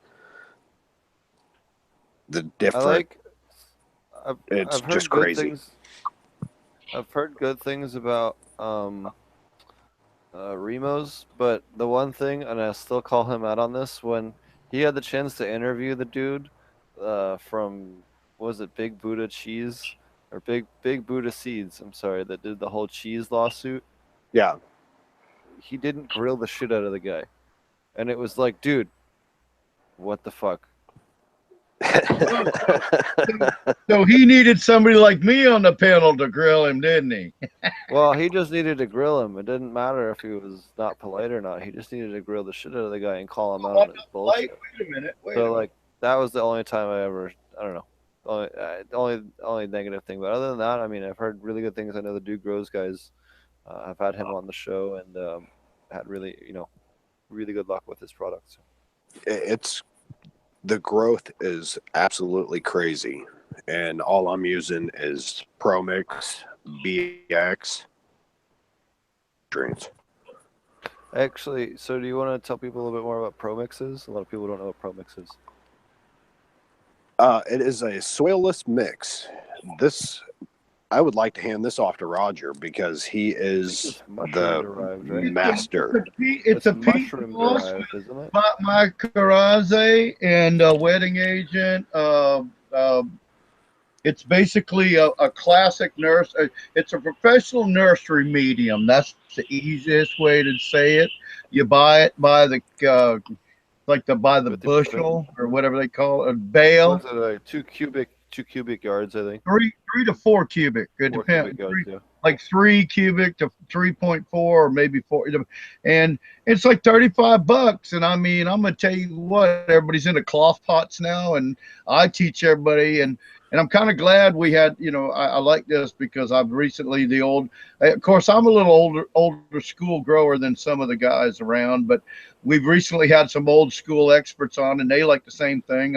the different. It's I've heard just good crazy. things. I've heard good things about Remos, but the one thing, and I still call him out on this, when he had the chance to interview the dude from, what was it, Big Buddha Cheese or Big Buddha Seeds? I'm sorry, that did the whole cheese lawsuit. Yeah. He didn't grill the shit out of the guy, and it was like, dude, what the fuck? So he needed somebody like me on the panel to grill him, didn't he? Well, he just needed to grill him. It didn't matter if he was not polite or not. He just needed to grill the shit out of the guy and call him out on his bullshit. Wait a minute. So like that was the only time I don't know, only negative thing. But other than that, I mean, I've heard really good things. I know the Dude Grows guys. I've had him on the show and had really really good luck with his products. It's the growth is absolutely crazy, and all I'm using is ProMix BX drinks. Actually, so do you want to tell people a little bit more about ProMixes? A lot of people don't know what ProMix is. It is a soilless mix. This, I would like to hand this off to Roger because he is the derived, right? master. It's a mushroom derived, isn't it? Mycorrhizae and a wetting agent. It's basically a classic nurse. It's a professional nursery medium. That's the easiest way to say it. You buy it by the by the bushel or whatever they call it, a bale. What's it, like 2 cubic yards, I think. 3 to 4 cubic. It depends. Like 3 cubic to 3.4 or maybe 4, and it's like $35. And I mean, I'm gonna tell you what, everybody's into cloth pots now, and I teach everybody, and I'm kind of glad we had, I like this because I've recently of course, I'm a little older school grower than some of the guys around, but we've recently had some old school experts on, and they like the same thing.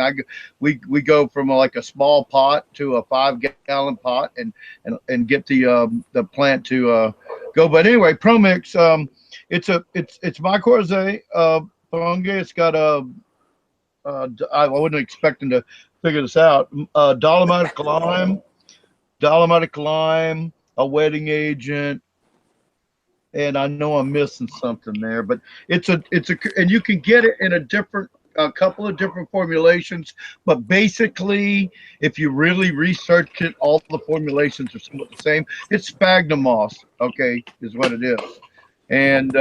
We go from like a small pot to a 5-gallon pot and get the plant to go. But anyway, ProMix, it's mycorrhizae fungi. It's got I wasn't expecting to figure this out. Dolomitic lime, a wetting agent, and I know I'm missing something there, but and you can get it in a couple of different formulations, but basically, if you really research it, all the formulations are somewhat the same. It's sphagnum moss, okay, is what it is, and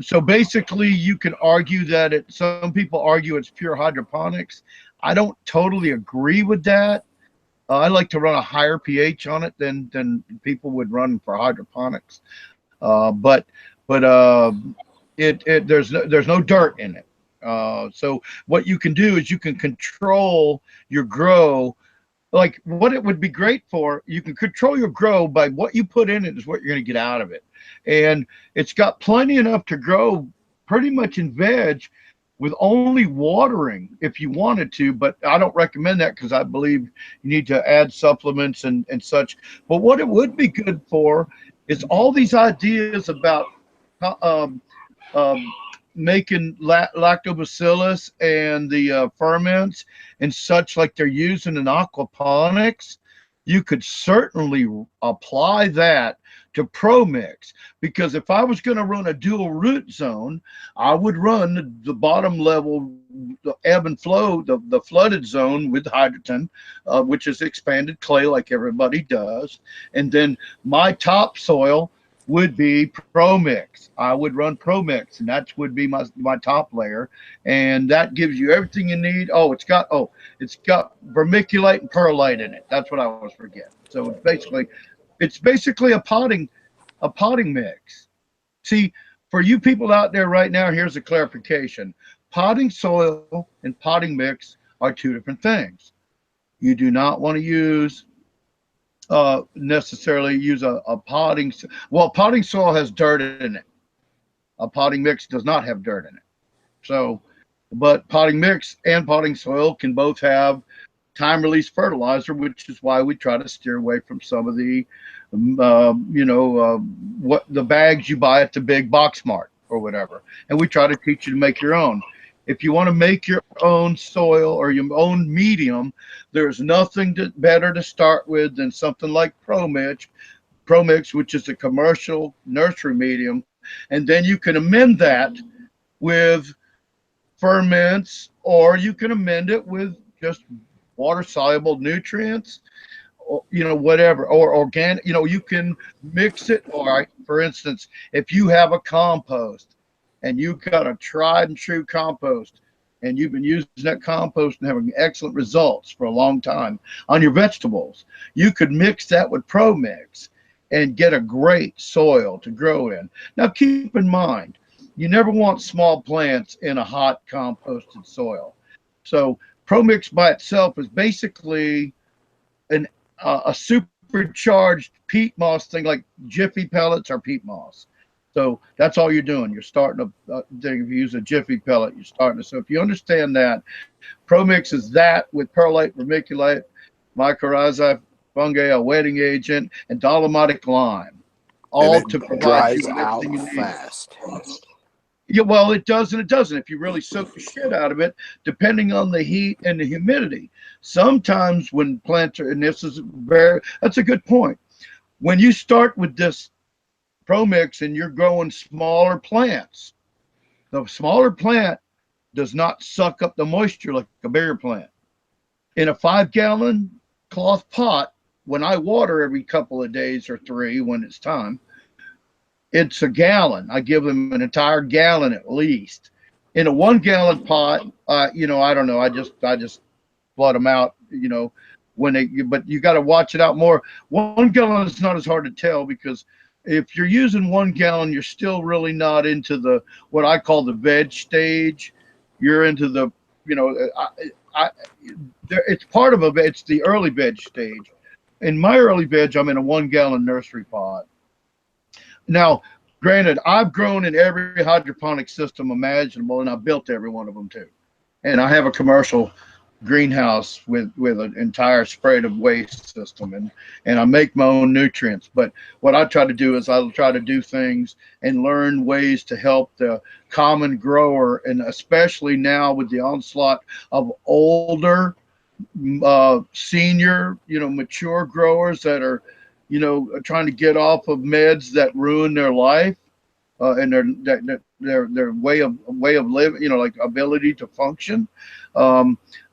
so basically, you can argue that some people argue it's pure hydroponics. I don't totally agree with that. I like to run a higher pH on it than people would run for hydroponics. But there's no dirt in it. So what you can do is you can control your grow. Like what it would be great for, you can control your grow by what you put in it is what you're going to get out of it. And it's got plenty enough to grow pretty much in veg with only watering if you wanted to, but I don't recommend that because I believe you need to add supplements and such. But what it would be good for is all these ideas about making lactobacillus and the ferments and such like they're using in aquaponics. You could certainly apply that to ProMix, because if I was going to run a dual root zone, I would run the bottom level, the ebb and flow, the flooded zone with hydrogen, which is expanded clay like everybody does. And then my topsoil would be ProMix. I would run ProMix, and that would be my top layer, and that gives you everything you need. It's got vermiculite and perlite in it. That's what I was forgetting. So it's basically a potting mix. See, for you people out there right now, here's a clarification: potting soil and potting mix are 2 different things. You do not want to necessarily use a potting. Well, potting soil has dirt in it. A potting mix does not have dirt in it. So, but potting mix and potting soil can both have time release fertilizer, which is why we try to steer away from some of the, what the bags you buy at the big box mart or whatever. And we try to teach you to make your own. If you want to make your own soil or your own medium, there's nothing better to start with than something like Promix, which is a commercial nursery medium. And then you can amend that with ferments, or you can amend it with just water soluble nutrients, or, whatever, or organic, you can mix it. All right, for instance, if you have a compost and you've got a tried and true compost and you've been using that compost and having excellent results for a long time on your vegetables, you could mix that with Promix and get a great soil to grow in. Now, keep in mind, you never want small plants in a hot composted soil. So Promix by itself is basically a supercharged peat moss thing, like Jiffy pellets or peat moss. So that's all you're doing. You're starting to, if you use a Jiffy pellet, you're starting to. So if you understand that, Promix is that with perlite, vermiculite, mycorrhizae fungi, a wetting agent, and dolomitic lime, all to provide you everything you need. Fast. Yeah, well, it does and it doesn't. If you really soak the shit out of it, depending on the heat and the humidity. Sometimes when plants are, and that's a good point. When you start with this Promix and you're growing smaller plants, the smaller plant does not suck up the moisture like a bigger plant. In a 5-gallon cloth pot, when I water every couple of days or 3 when it's time, it's a gallon. I give them an entire gallon at least. In a 1-gallon pot, I don't know. I just flood them out, but you got to watch it out more. 1 gallon is not as hard to tell, because if you're using 1 gallon, you're still really not into the, what I call the veg stage. You're into the, it's part of it's the early veg stage. In my early veg, I'm in a 1-gallon nursery pot. Now, granted, I've grown in every hydroponic system imaginable, and I built every one of them too. And I have a commercial greenhouse with an entire sprayed of waste system, and I make my own nutrients. But what I try to do is I'll try to do things and learn ways to help the common grower, and especially now with the onslaught of older, senior, mature growers that are, trying to get off of meds that ruin their life, and their way of living, like ability to function.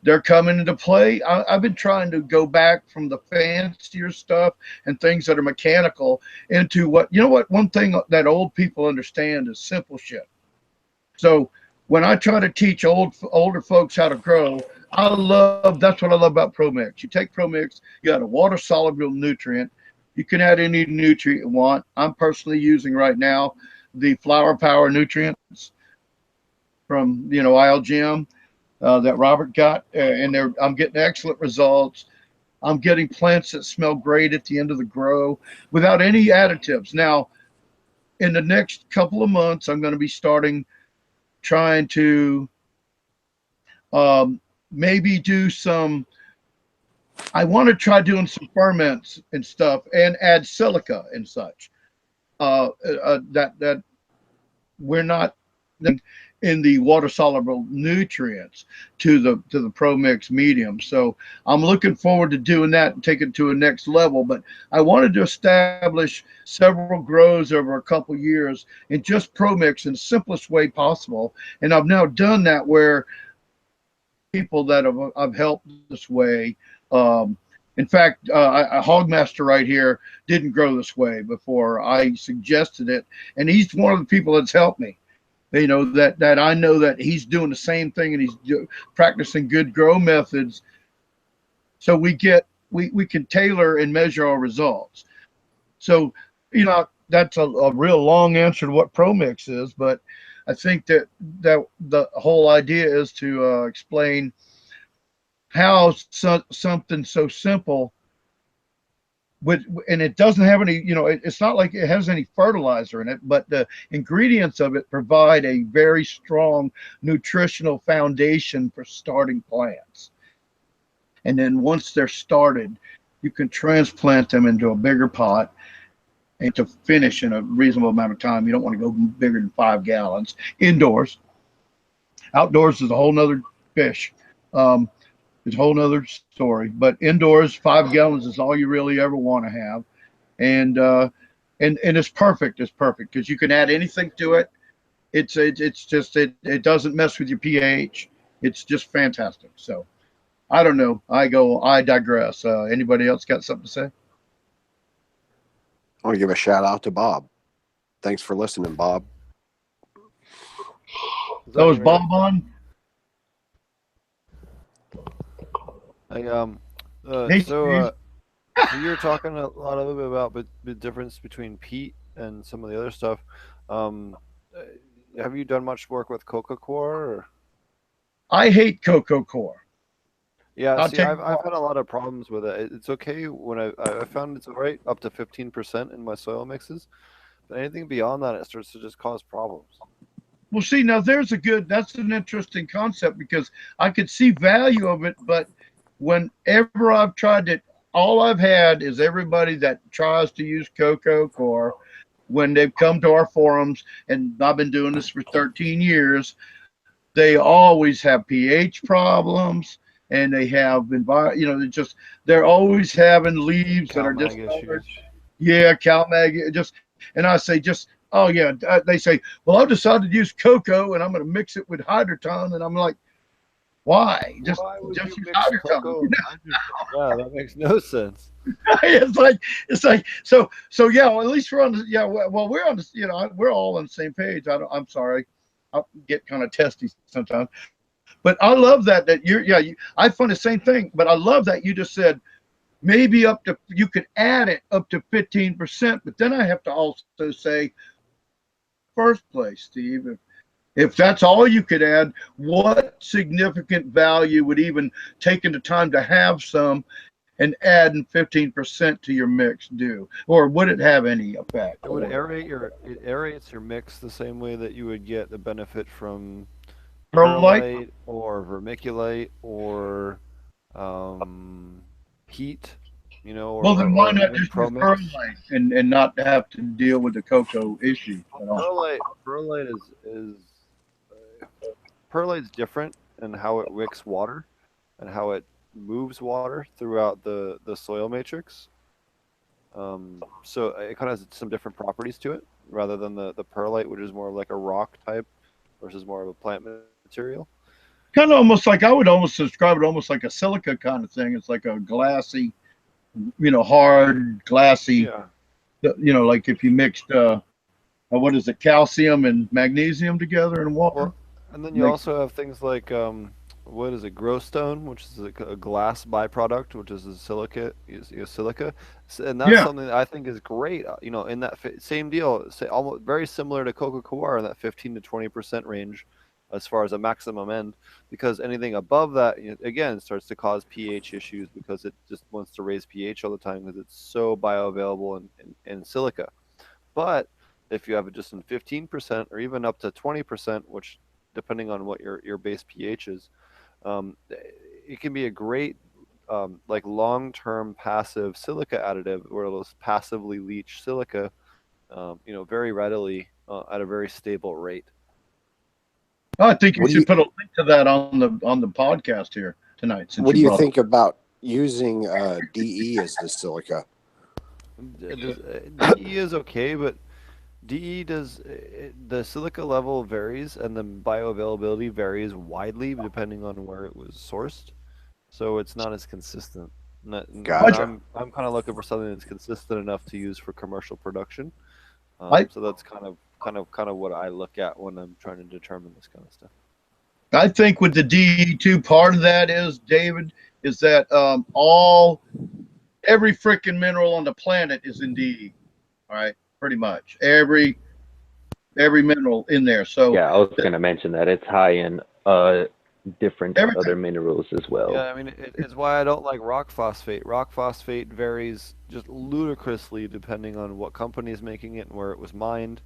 They're coming into play. I've been trying to go back from the fancier stuff and things that are mechanical into one thing that old people understand is simple shit. So when I try to teach older folks how to grow, that's what I love about Promix. You take Promix, you got a water soluble nutrient. You can add any nutrient you want. I'm personally using right now the Flower Power nutrients from ILGM that Robert got, and I'm getting excellent results. I'm getting plants that smell great at the end of the grow without any additives. Now, in the next couple of months, I'm going to be trying to maybe do some. I want to try doing some ferments and stuff, and add silica and such. That we're not in the water soluble nutrients to the Promix medium. So I'm looking forward to doing that and taking it to a next level. But I wanted to establish several grows over a couple years in just Promix in the simplest way possible. And I've now done that where people that I've helped this way. In fact, a Hogmaster right here didn't grow this way before I suggested it, and he's one of the people that's helped me. That I know that he's doing the same thing, and he's practicing good grow methods. So we can tailor and measure our results. So that's a real long answer to what Promix is, but I think that the whole idea is to explain how something so simple and it doesn't have any, it's not like it has any fertilizer in it, but the ingredients of it provide a very strong nutritional foundation for starting plants. And then once they're started, you can transplant them into a bigger pot and to finish in a reasonable amount of time. You don't want to go bigger than 5 gallons indoors. Outdoors is a whole nother fish. It's a whole nother story. But indoors, 5 gallons is all you really ever want to have. And it's perfect. It's perfect because you can add anything to it. It doesn't mess with your pH. It's just fantastic. So I don't know. I digress. Anybody else got something to say? I want to give a shout out to Bob. Thanks for listening, Bob. So is Bob on? So you're talking a lot of bit about the difference between peat and some of the other stuff. Have you done much work with coco coir? Or? I hate coco coir. Yeah, I've had a lot of problems with it. It's okay when I found it's all right up to 15% in my soil mixes, but anything beyond that, it starts to just cause problems. Well, see, now that's an interesting concept because I could see value of it, but whenever I've tried it, all I've had is everybody that tries to use coco coir when they've come to our forums, and I've been doing this for 13 years, they always have pH problems. And they have they're always having leaves that are discolored. Yeah, CalMag. And I say oh yeah. They say, well, I've decided to use cocoa and I'm going to mix it with hydroton, and I'm like, why? Just use hydroton. Yeah, that makes no sense. It's like so yeah. Well, at least we're on the Well, we're on the we're all on the same page. I'm sorry, I get kind of testy sometimes. But I love that I find the same thing, but I love that you just said maybe you could add it up to 15%, but then I have to also say, first place, Steve, if that's all you could add, what significant value would even taking the time to have some and adding 15% to your mix do? Or would it have any effect? It would it aerates your mix the same way that you would get the benefit from perlite or vermiculite or heat, well, then why not just use perlite and not have to deal with the cocoa issue at all? Perlite's different in how it wicks water and how it moves water throughout the soil matrix. So it kind of has some different properties to it rather than the perlite, which is more like a rock type versus more of a plant material. Kind of almost like, I would almost describe it almost like a silica kind of thing. It's like a glassy, hard, glassy, like if you mixed, what is it, calcium and magnesium together in water. And then you also have things like, what is it, growstone, which is a glass byproduct, which is a silica, and that's something that I think is great. In that same deal, almost very similar to coco coir in that 15 to 20% range, as far as a maximum end, because anything above that, again, starts to cause pH issues because it just wants to raise pH all the time because it's so bioavailable in silica. But if you have it just in 15% or even up to 20%, which depending on what your base pH is, it can be a great like long-term passive silica additive where it'll passively leach silica, very readily at a very stable rate. I think you should put a link to that on the podcast here tonight. What do you think about using DE as the silica? DE is okay, but DE the silica level varies and the bioavailability varies widely depending on where it was sourced, so it's not as consistent. Gotcha. I'm kind of looking for something that's consistent enough to use for commercial production. So that's kind of what I look at when I'm trying to determine this kind of stuff. I think with the DE2, part of that is, David, is that every freaking mineral on the planet is in DE. All right, pretty much every mineral in there. So yeah, I was going to mention that it's high in different other minerals as well. Yeah, I mean, it's why I don't like rock phosphate. Rock phosphate varies just ludicrously depending on what company is making it and where it was mined.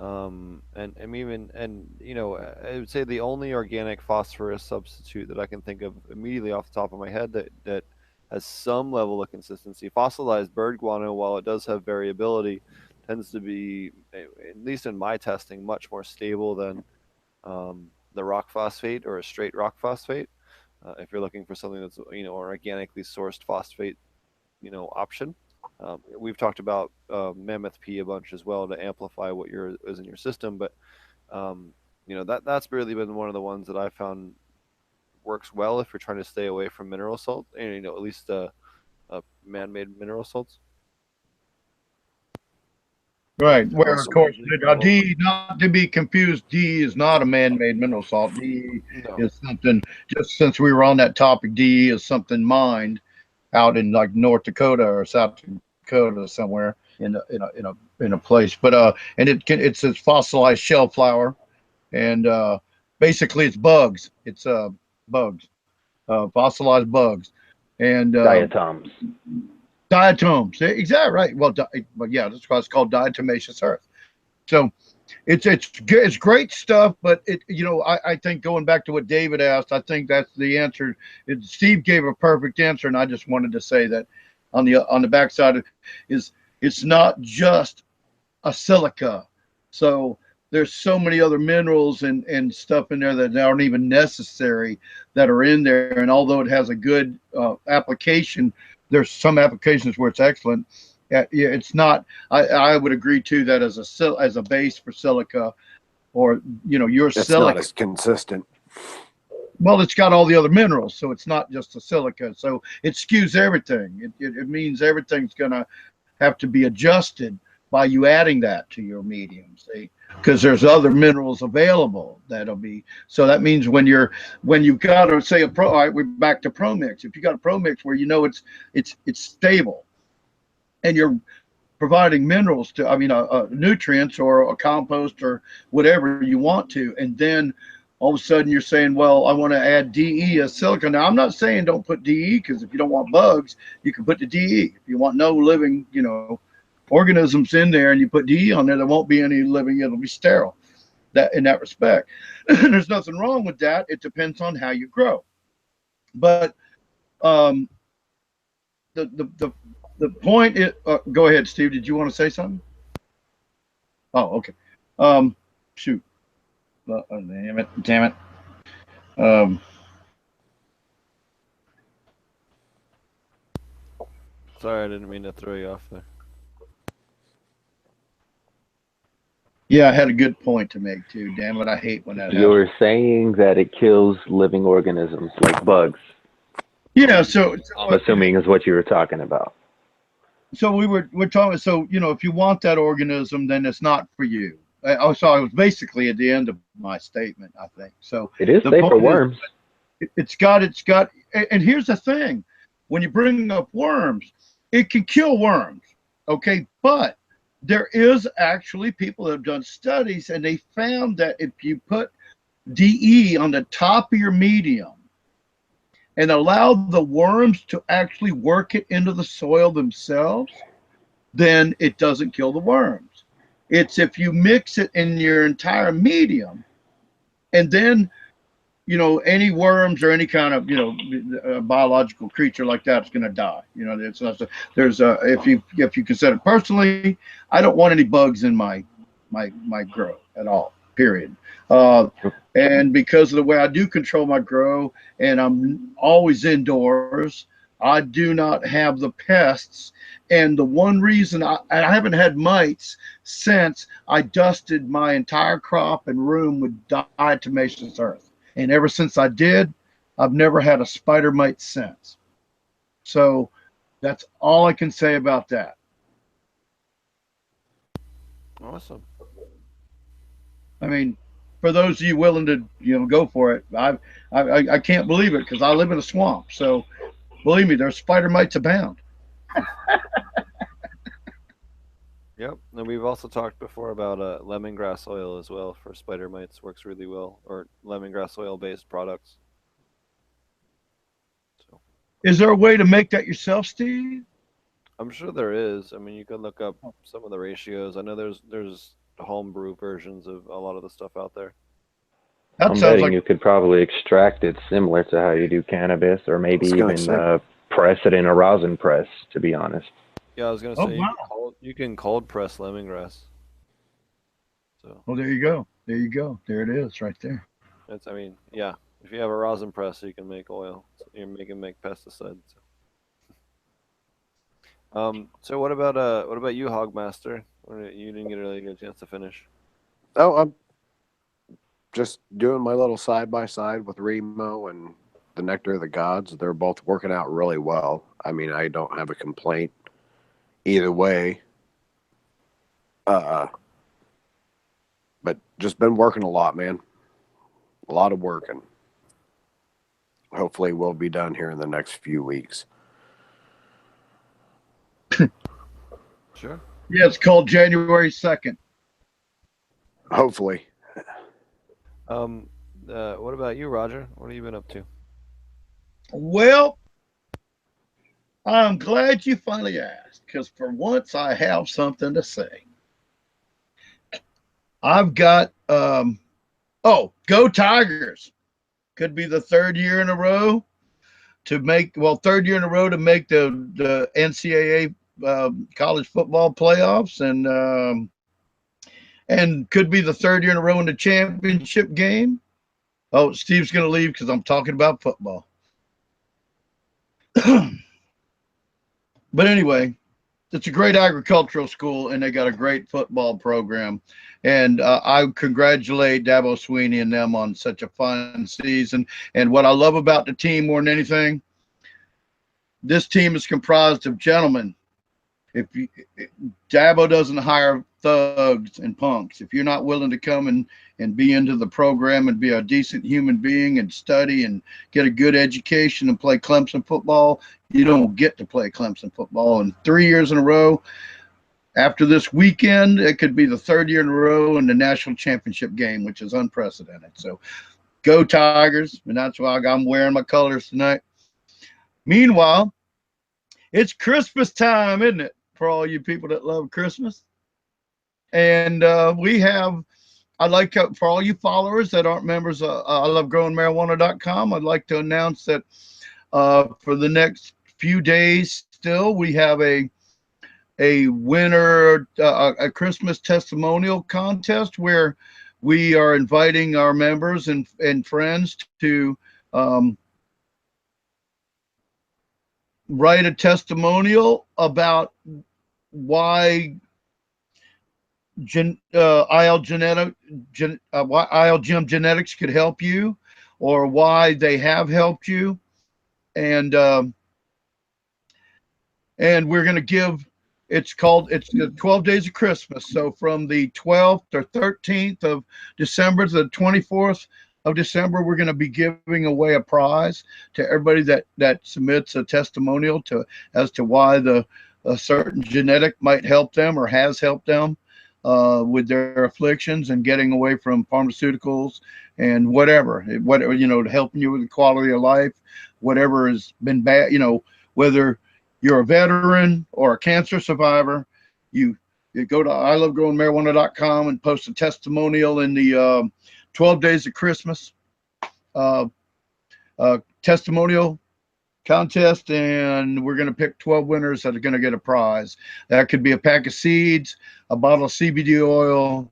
And even, and you know, I would say the only organic phosphorus substitute that I can think of immediately off the top of my head that has some level of consistency. Fossilized bird guano, while it does have variability, tends to be, at least in my testing, much more stable than the rock phosphate or a straight rock phosphate. If you're looking for something that's, you know, an organically sourced phosphate, you know, option. We've talked about Mammoth P a bunch as well to amplify what is in your system, but you know, that's really been one of the ones that I found works well if you're trying to stay away from mineral salt, and you know, at least man-made mineral salts. Right. Where, of Also course, usually for local. D, not to be confused, D is not a man-made mineral salt. D No. is something, just since we were on that topic, D is something mined out in like North Dakota or South Dakota somewhere in a place. But and it's a fossilized shell flower, and basically it's bugs. It's bugs, fossilized bugs, and Diatoms. diatoms. Exactly right. Well, yeah, that's why it's called diatomaceous earth. So it's great stuff, but you know, I think going back to what David asked, I think that's the answer. Steve gave a perfect answer, and I just wanted to say that on the backside is it's not just a silica. So there's so many other minerals and stuff in there that aren't even necessary that are in there. And although it has a good application, there's some applications where it's excellent. Yeah, it's not. I would agree too that as a base for silica, or you know, your It's silica. not as consistent. Well, it's got all the other minerals, so it's not just a silica. So it skews everything. It means everything's gonna have to be adjusted by you adding that to your medium, see, because there's other minerals available that'll be. So that means when you've got to say a pro, all right, we're back to pro mix. If you got a pro mix where you know it's stable, and you're providing minerals to, I mean, nutrients or a compost or whatever you want to, and then all of a sudden you're saying, well, I want to add DE as silica. Now, I'm not saying don't put DE, because if you don't want bugs, you can put the DE. If you want no living, you know, organisms in there, and you put DE on there won't be any living. It'll be sterile. That in that respect, there's nothing wrong with that. It depends on how you grow. But um, the point is, go ahead, Steve. Did you want to say something? Oh, okay. Shoot. Damn it. Um, Sorry, I didn't mean to throw you off there. yeah, I had a good point to make too. Damn it, I hate when that happens. You were saying that it kills living organisms like bugs. Yeah, so I'm assuming is what you were talking about. So we're talking. So you know, if you want that organism, then it's not for you. So I was basically at the end of my statement, I think. So It is safe for worms. It's got, and here's the thing: when you bring up worms, it can kill worms, okay? But there is actually people that have done studies, and they found that if you put DE on the top of your medium and allow the worms to actually work it into the soil themselves, then it doesn't kill the worms. It's if you mix it in your entire medium, and then, you know, any worms or any kind of, you know, biological creature like that is going to die. You know, if you consider personally, I don't want any bugs in my grow at all. Period. And because of the way I do control my grow, and I'm always indoors, I do not have the pests. And the one reason I haven't had mites since I dusted my entire crop and room with diatomaceous earth. And ever since I did, I've never had a spider mite since. So that's all I can say about that. Awesome. I mean, for those of you willing to, you know, go for it, I can't believe it, because I live in a swamp. So believe me, there's spider mites abound. Yep, and we've also talked before about lemongrass oil as well for spider mites. Works really well, or lemongrass oil based products. So Is there a way to make that yourself, Steve? I'm sure there is. I mean, you can look up some of the ratios. I know there's homebrew versions of a lot of the stuff out there. That I'm sounds betting like you could probably extract it similar to how you do cannabis, or maybe even press it in a rosin press, to be honest. Yeah, I was gonna Oh, say wow. you can cold press lemongrass. So Well, there you go. There you go. There it is, right there. that's, I mean, yeah. If you have a rosin press, you can make oil. So you can make pesticides. So what about you, Hogmaster? You didn't really get a chance to finish. Oh, I'm just doing my little side by side with Remo and the Nectar of the Gods. They're both working out really well. I mean, I don't have a complaint either way. But just been working a lot, man. A lot of working. Hopefully we'll be done here in the next few weeks. Sure. Yeah, it's called January 2nd. Hopefully. What about you, Roger? What have you been up to? Well, I'm glad you finally asked, because for once I have something to say. I've got Go Tigers. Could be the third year in a row to make third year in a row to make the NCAA college football playoffs, and could be the third year in a row in the championship game. Oh, Steve's gonna leave because I'm talking about football. But anyway, it's a great agricultural school, and they got a great football program. And I congratulate Dabo Sweeney and them on such a fun season. And what I love about the team more than anything, this team is comprised of gentlemen. Dabo doesn't hire thugs and punks. If you're not willing to come and be into the program and be a decent human being and study and get a good education and play Clemson football, you don't get to play Clemson football. And 3 years in a row, after this weekend, it could be the third year in a row in the national championship game, which is unprecedented. So go Tigers. And that's why I'm wearing my colors tonight. Meanwhile, it's Christmas time, isn't it? For all you people that love Christmas. And we have, I'd like to, for all you followers that aren't members of ILoveGrowingMarijuana.com, I'd like to announce that for the next few days still, we have a winner, a Christmas testimonial contest where we are inviting our members and friends to write a testimonial about why IL Gym Genetics could help you, or why they have helped you, and we're going to give. It's the 12 Days of Christmas. So from the 12th or 13th of December to the 24th of December, we're going to be giving away a prize to everybody that submits a testimonial as to why a certain genetic might help them or has helped them with their afflictions and getting away from pharmaceuticals and whatever, helping you with the quality of life, whatever has been bad, whether you're a veteran or a cancer survivor, you go to ILoveGrowingMarijuana.com and post a testimonial in the 12 Days of Christmas testimonial contest, and we're going to pick 12 winners that are going to get a prize. That could be a pack of seeds, a bottle of CBD oil,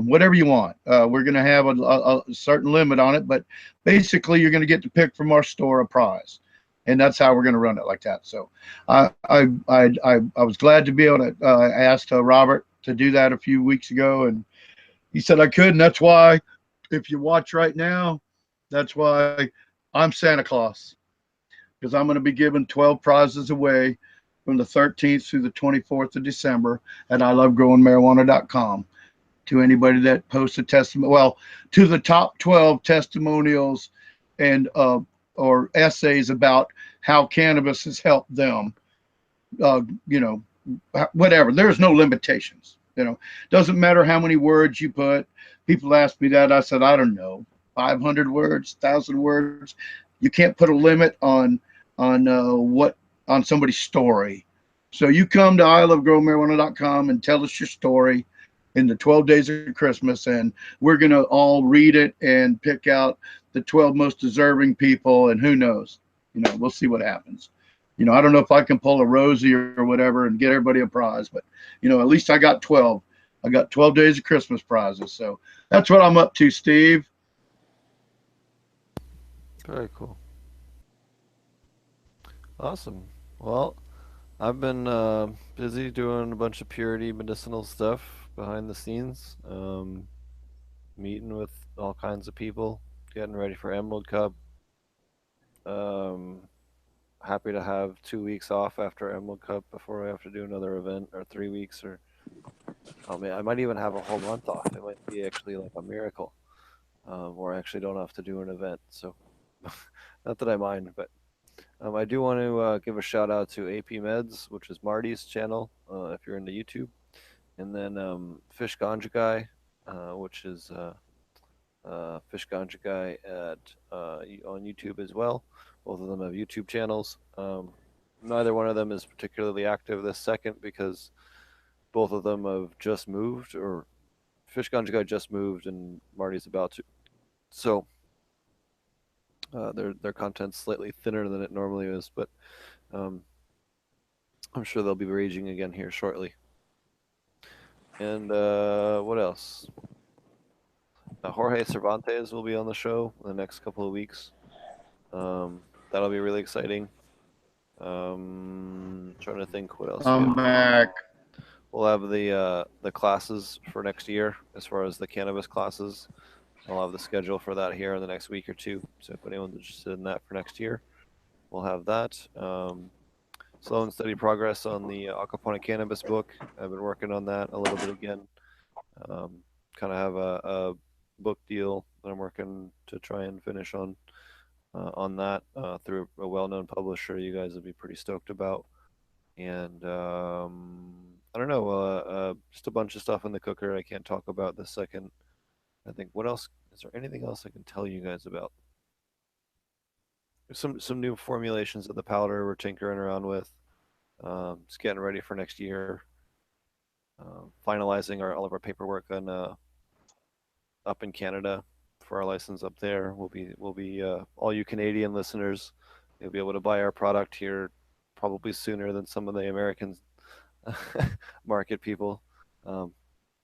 whatever you want. We're going to have a certain limit on it, but basically you're going to get to pick from our store a prize. And that's how we're going to run it, like that. So I was glad to be able to I asked Robert to do that a few weeks ago, and he said I could. And that's why, if you watch right now, that's why I'm Santa Claus, because I'm going to be giving 12 prizes away from the 13th through the 24th of December at ILoveGrowingMarijuana.com to anybody that posts a testimony. Well, to the top 12 testimonials and or essays about how cannabis has helped them, whatever. There's no limitations. Doesn't matter how many words you put. People ask me that. I said, I don't know, 500 words, 1,000 words. You can't put a limit on somebody's story. So you come to ILoveGrowingMarijuana.com and tell us your story, in the 12 days of Christmas, and we're going to all read it and pick out the 12 most deserving people, and who knows, we'll see what happens. I don't know if I can pull a Rosie or whatever and get everybody a prize, but at least I got 12. I got 12 days of Christmas prizes. So that's what I'm up to, Steve. Very cool. Awesome. Well, I've been busy doing a bunch of purity medicinal stuff behind the scenes, meeting with all kinds of people, getting ready for Emerald Cup. Happy to have 2 weeks off after Emerald Cup before I have to do another event, or 3 weeks, or I might even have a whole month off. It might be actually like a miracle, where I actually don't have to do an event. So, not that I mind, but I do want to give a shout out to AP Meds, which is Marty's channel, if you're into YouTube, and then Fish Ganja Guy, which is Fish Ganja Guy on YouTube as well. Both of them have YouTube channels. Neither one of them is particularly active this second because both of them have just moved, or Fish Ganja Guy just moved and Marty's about to. So their content's slightly thinner than it normally is, but I'm sure they'll be raging again here shortly. And what else? Jorge Cervantes will be on the show in the next couple of weeks. That'll be really exciting. Trying to think what else. I'm back. We'll have the classes for next year, as far as the cannabis classes. I'll have the schedule for that here in the next week or two. So if anyone's interested in that for next year, we'll have that. Slow and steady progress on the Aquaponic Cannabis book. I've been working on that a little bit again. Kind of have a book deal that I'm working to try and finish on that through a well-known publisher you guys would be pretty stoked about. And I don't know, just a bunch of stuff in the cooker I can't talk about this second. I think, what else? Is there anything else I can tell you guys about? There's some new formulations of the powder we're tinkering around with. Just getting ready for next year. Finalizing all of our paperwork on up in Canada for our license up there. We'll be all you Canadian listeners, you'll be able to buy our product here probably sooner than some of the American market people.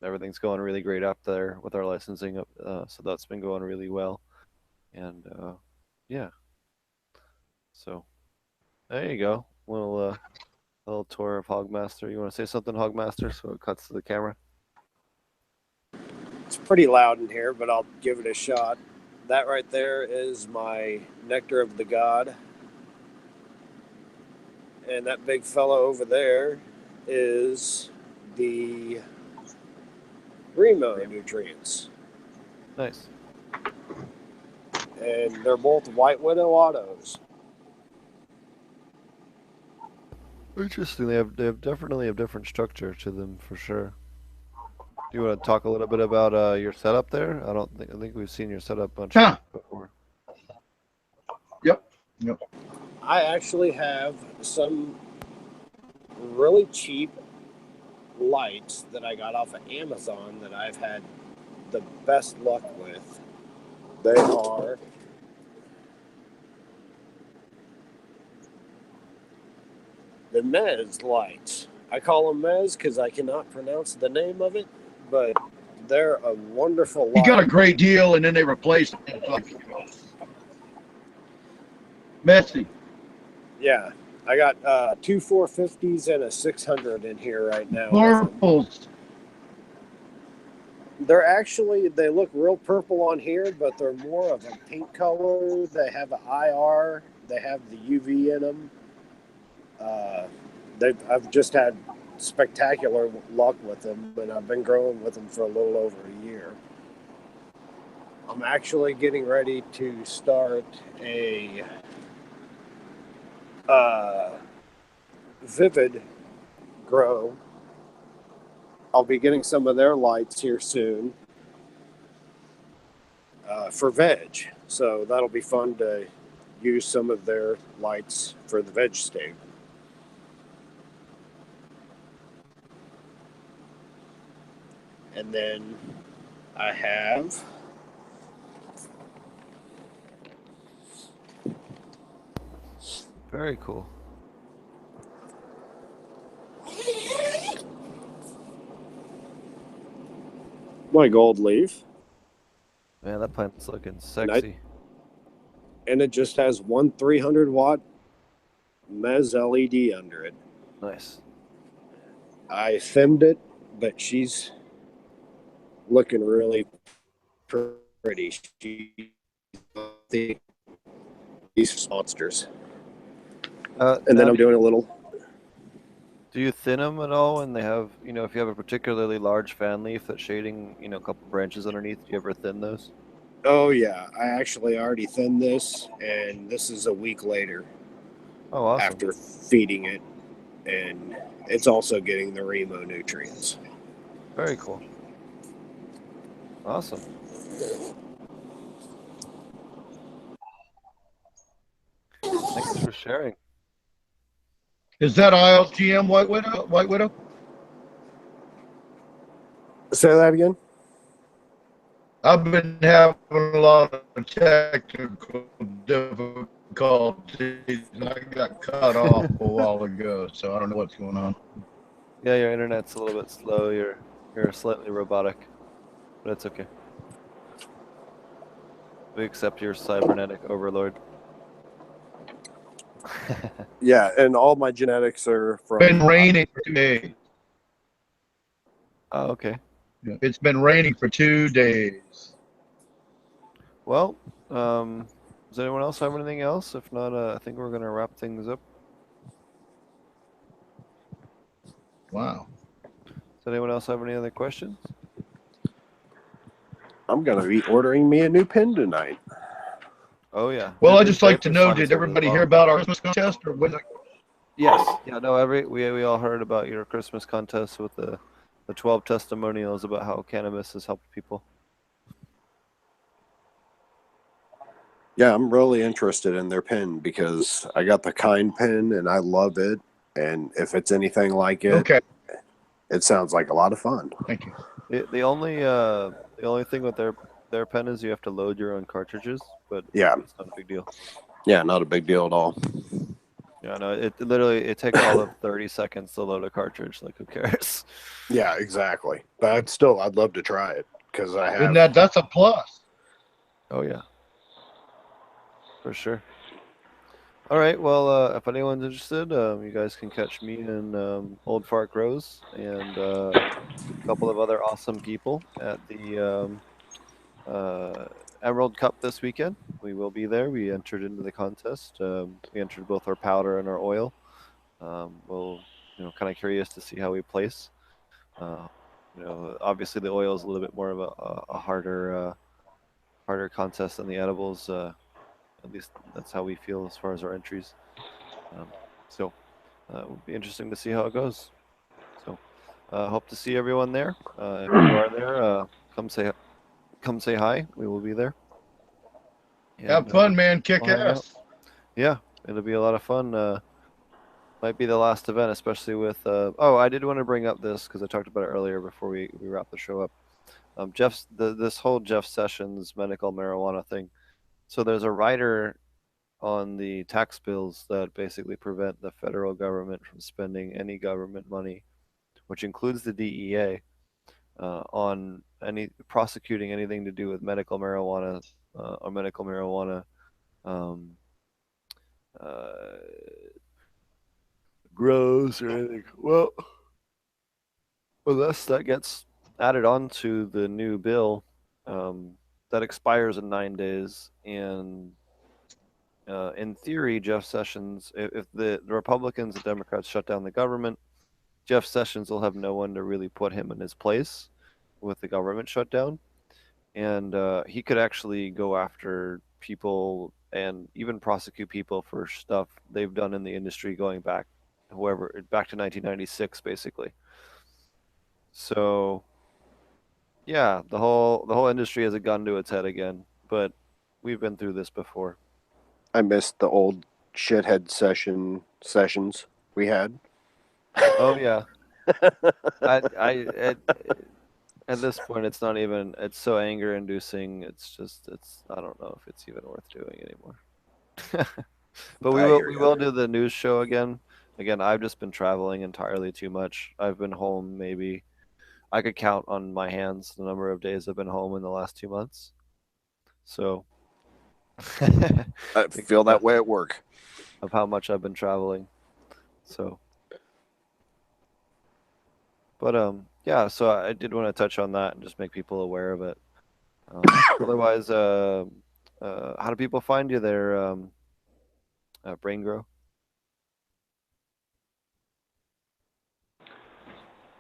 Everything's going really great up there with our licensing up, so that's been going really well. And yeah, so there you go. Little tour of Hogmaster. You want to say something, Hogmaster, so it cuts to the camera? It's pretty loud in here, but I'll give it a shot. That right there is my Nectar of the God. And that big fellow over there is the Remo nutrients. Nice. And they're both White Widow autos. Interesting. They definitely have different structure to them for sure. Do you want to talk a little bit about your setup there? I think we've seen your setup much before. Yep. I actually have some really cheap lights that I got off of Amazon that I've had the best luck with. They are the Mez lights. I call them Mez because I cannot pronounce the name of it, but they're a wonderful light. You got a great deal, and then they replaced it. Messy. Yeah, I got two 450s and a 600 in here right now. Purples. They look real purple on here, but they're more of a pink color. They have an IR. They have the UV in them. I've just had spectacular luck with them, and I've been growing with them for a little over a year. I'm actually getting ready to start a Vivid grow. I'll be getting some of their lights here soon for veg. So that'll be fun to use some of their lights for the veg stage. And then I have Very cool. my gold leaf. Man, that plant's looking sexy. And it just has one 300-watt Mez LED under it. Nice. I filmed it, but she's looking really pretty. These monsters. And then I'm doing a little. Do you thin them at all when they have, if you have a particularly large fan leaf that's shading, a couple branches underneath, do you ever thin those? Oh yeah, I actually already thinned this, and this is a week later. Oh, awesome. After feeding it, and it's also getting the Remo nutrients. Very cool. Awesome. Thanks for sharing. Is that ILTM White Widow? White Widow? Say that again. I've been having a lot of technical difficulties, and I got cut off a while ago, so I don't know what's going on. Yeah, your internet's a little bit slow. You're slightly robotic, but it's okay. We accept your cybernetic overlord. Yeah, and all my genetics are from. It's been raining for 2 days. Oh, okay. It's been raining for 2 days. Well, does anyone else have anything else? If not, I think we're gonna wrap things up. Wow. Does anyone else have any other questions? I'm gonna be ordering me a new pen tonight. Oh yeah. Well, I just like to know, did everybody hear about our Christmas contest, or was it? Yes. Yeah. No. We all heard about your Christmas contest with the 12 testimonials about how cannabis has helped people. Yeah, I'm really interested in their pen because I got the Kind pen and I love it. And if it's anything like it, Okay. It sounds like a lot of fun. Thank you. The only thing with their pen is you have to load your own cartridges, but yeah, it's not a big deal. Yeah, not a big deal at all. Yeah, no, it takes all of 30 seconds to load a cartridge. Like, who cares? Yeah, exactly. But still, I'd love to try it because I have. And that's a plus. Oh yeah, for sure. All right. Well, if anyone's interested, you guys can catch me and Old Fart Grows and a couple of other awesome people at the Emerald Cup this weekend. We will be there. We entered into the contest. We entered both our powder and our oil. We'll, kind of curious to see how we place. Obviously the oil is a little bit more of a harder contest than the edibles. At least that's how we feel as far as our entries. So it will be interesting to see how it goes. So hope to see everyone there. If you are there, come say hi. We will be there. And, have fun, man. Kick ass. Yeah, it'll be a lot of fun. Might be the last event, especially with. Oh, I did want to bring up this because I talked about it earlier before we wrap the show up. This whole Jeff Sessions medical marijuana thing. So there's a rider on the tax bills that basically prevent the federal government from spending any government money, which includes the DEA, on prosecuting anything to do with medical marijuana or medical marijuana grows or anything. Well, unless that gets added on to the new bill, that expires in 9 days, and in theory, Jeff Sessions, if the Republicans and Democrats shut down the government, Jeff Sessions will have no one to really put him in his place with the government shutdown. And he could actually go after people and even prosecute people for stuff they've done in the industry going back to 1996, basically. So, yeah, the whole industry has a gun to its head again, but we've been through this before. I missed the old shithead sessions we had. Oh yeah. At this point, it's not even. It's so anger inducing. It's just. It's. I don't know if it's even worth doing anymore. But we I will. hear We ya. will do the news show again. Again, I've just been traveling entirely too much. I've been home maybe. I could count on my hands the number of days I've been home in the last 2 months. So. I feel that way at work. Of how much I've been traveling. So. But yeah. So I did want to touch on that and just make people aware of it. Otherwise, how do people find you there, Brain Grow?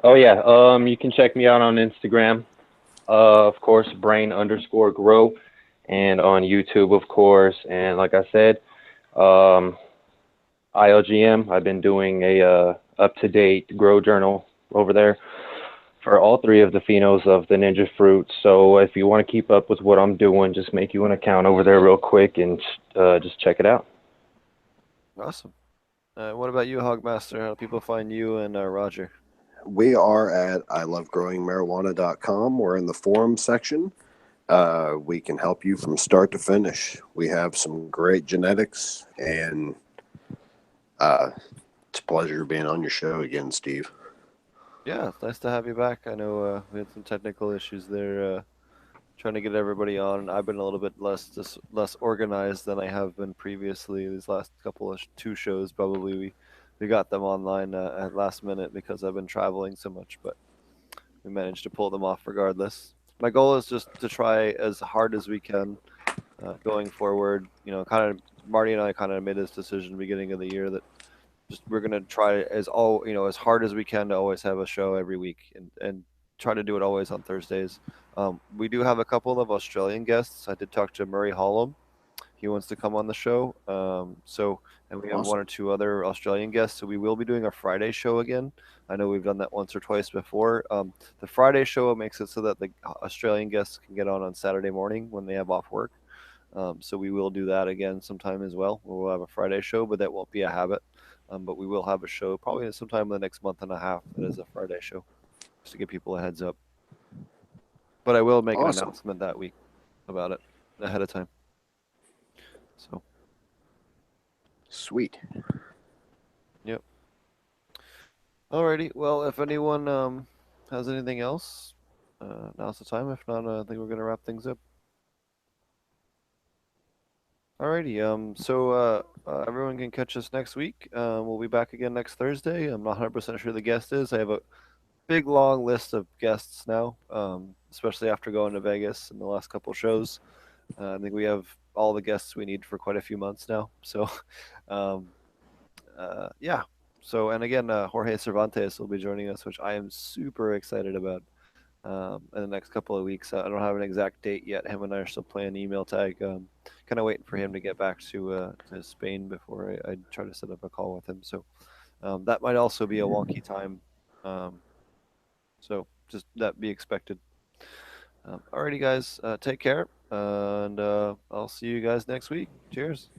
Oh yeah, you can check me out on Instagram, of course, brain_grow, and on YouTube, of course. And like I said, um, ILGM, I've been doing a up-to-date grow journal over there for all three of the phenos of the ninja fruit. So if you want to keep up with what I'm doing, just make you an account over there real quick and just check it out. Awesome. What about you, Hogmaster? How do people find you and Roger? We are at ilovegrowingmarijuana.com. We're in the forum section. We can help you from start to finish. We have some great genetics, and it's a pleasure being on your show again, Steve. Yeah, it's nice to have you back. I know we had some technical issues there, trying to get everybody on. I've been a little bit less organized than I have been previously. These last couple of two shows, probably we got them online at last minute because I've been traveling so much, but we managed to pull them off regardless. My goal is just to try as hard as we can going forward. You know, kind of Marty and I kind of made this decision beginning of the year that just we're gonna try as hard as we can to always have a show every week and try to do it always on Thursdays. We do have a couple of Australian guests. I did talk to Murray Hollom. He wants to come on the show. And we have one or two other Australian guests. So we will be doing a Friday show again. I know we've done that once or twice before. The Friday show makes it so that the Australian guests can get on Saturday morning when they have off work. So we will do that again sometime as well. We'll have a Friday show, but that won't be a habit. But we will have a show probably sometime in the next month and a half that is a Friday show, just to give people a heads up. But I will make an announcement that week about it ahead of time. So. Sweet. Yep. Alrighty. Well, if anyone has anything else, now's the time. If not, I think we're gonna wrap things up. Alrighty. So everyone can catch us next week. We'll be back again next Thursday. I'm not 100% sure the guest is. I have a big long list of guests now, especially after going to Vegas in the last couple shows. I think we have all the guests we need for quite a few months now. So, yeah. So, and again, Jorge Cervantes will be joining us, which I am super excited about. In the next couple of weeks, I don't have an exact date yet. Him and I are still playing email tag. Kind of waiting for him to get back to Spain before I try to set up a call with him. So that might also be a wonky time. So just that be expected. Alrighty, guys, take care, and I'll see you guys next week. Cheers.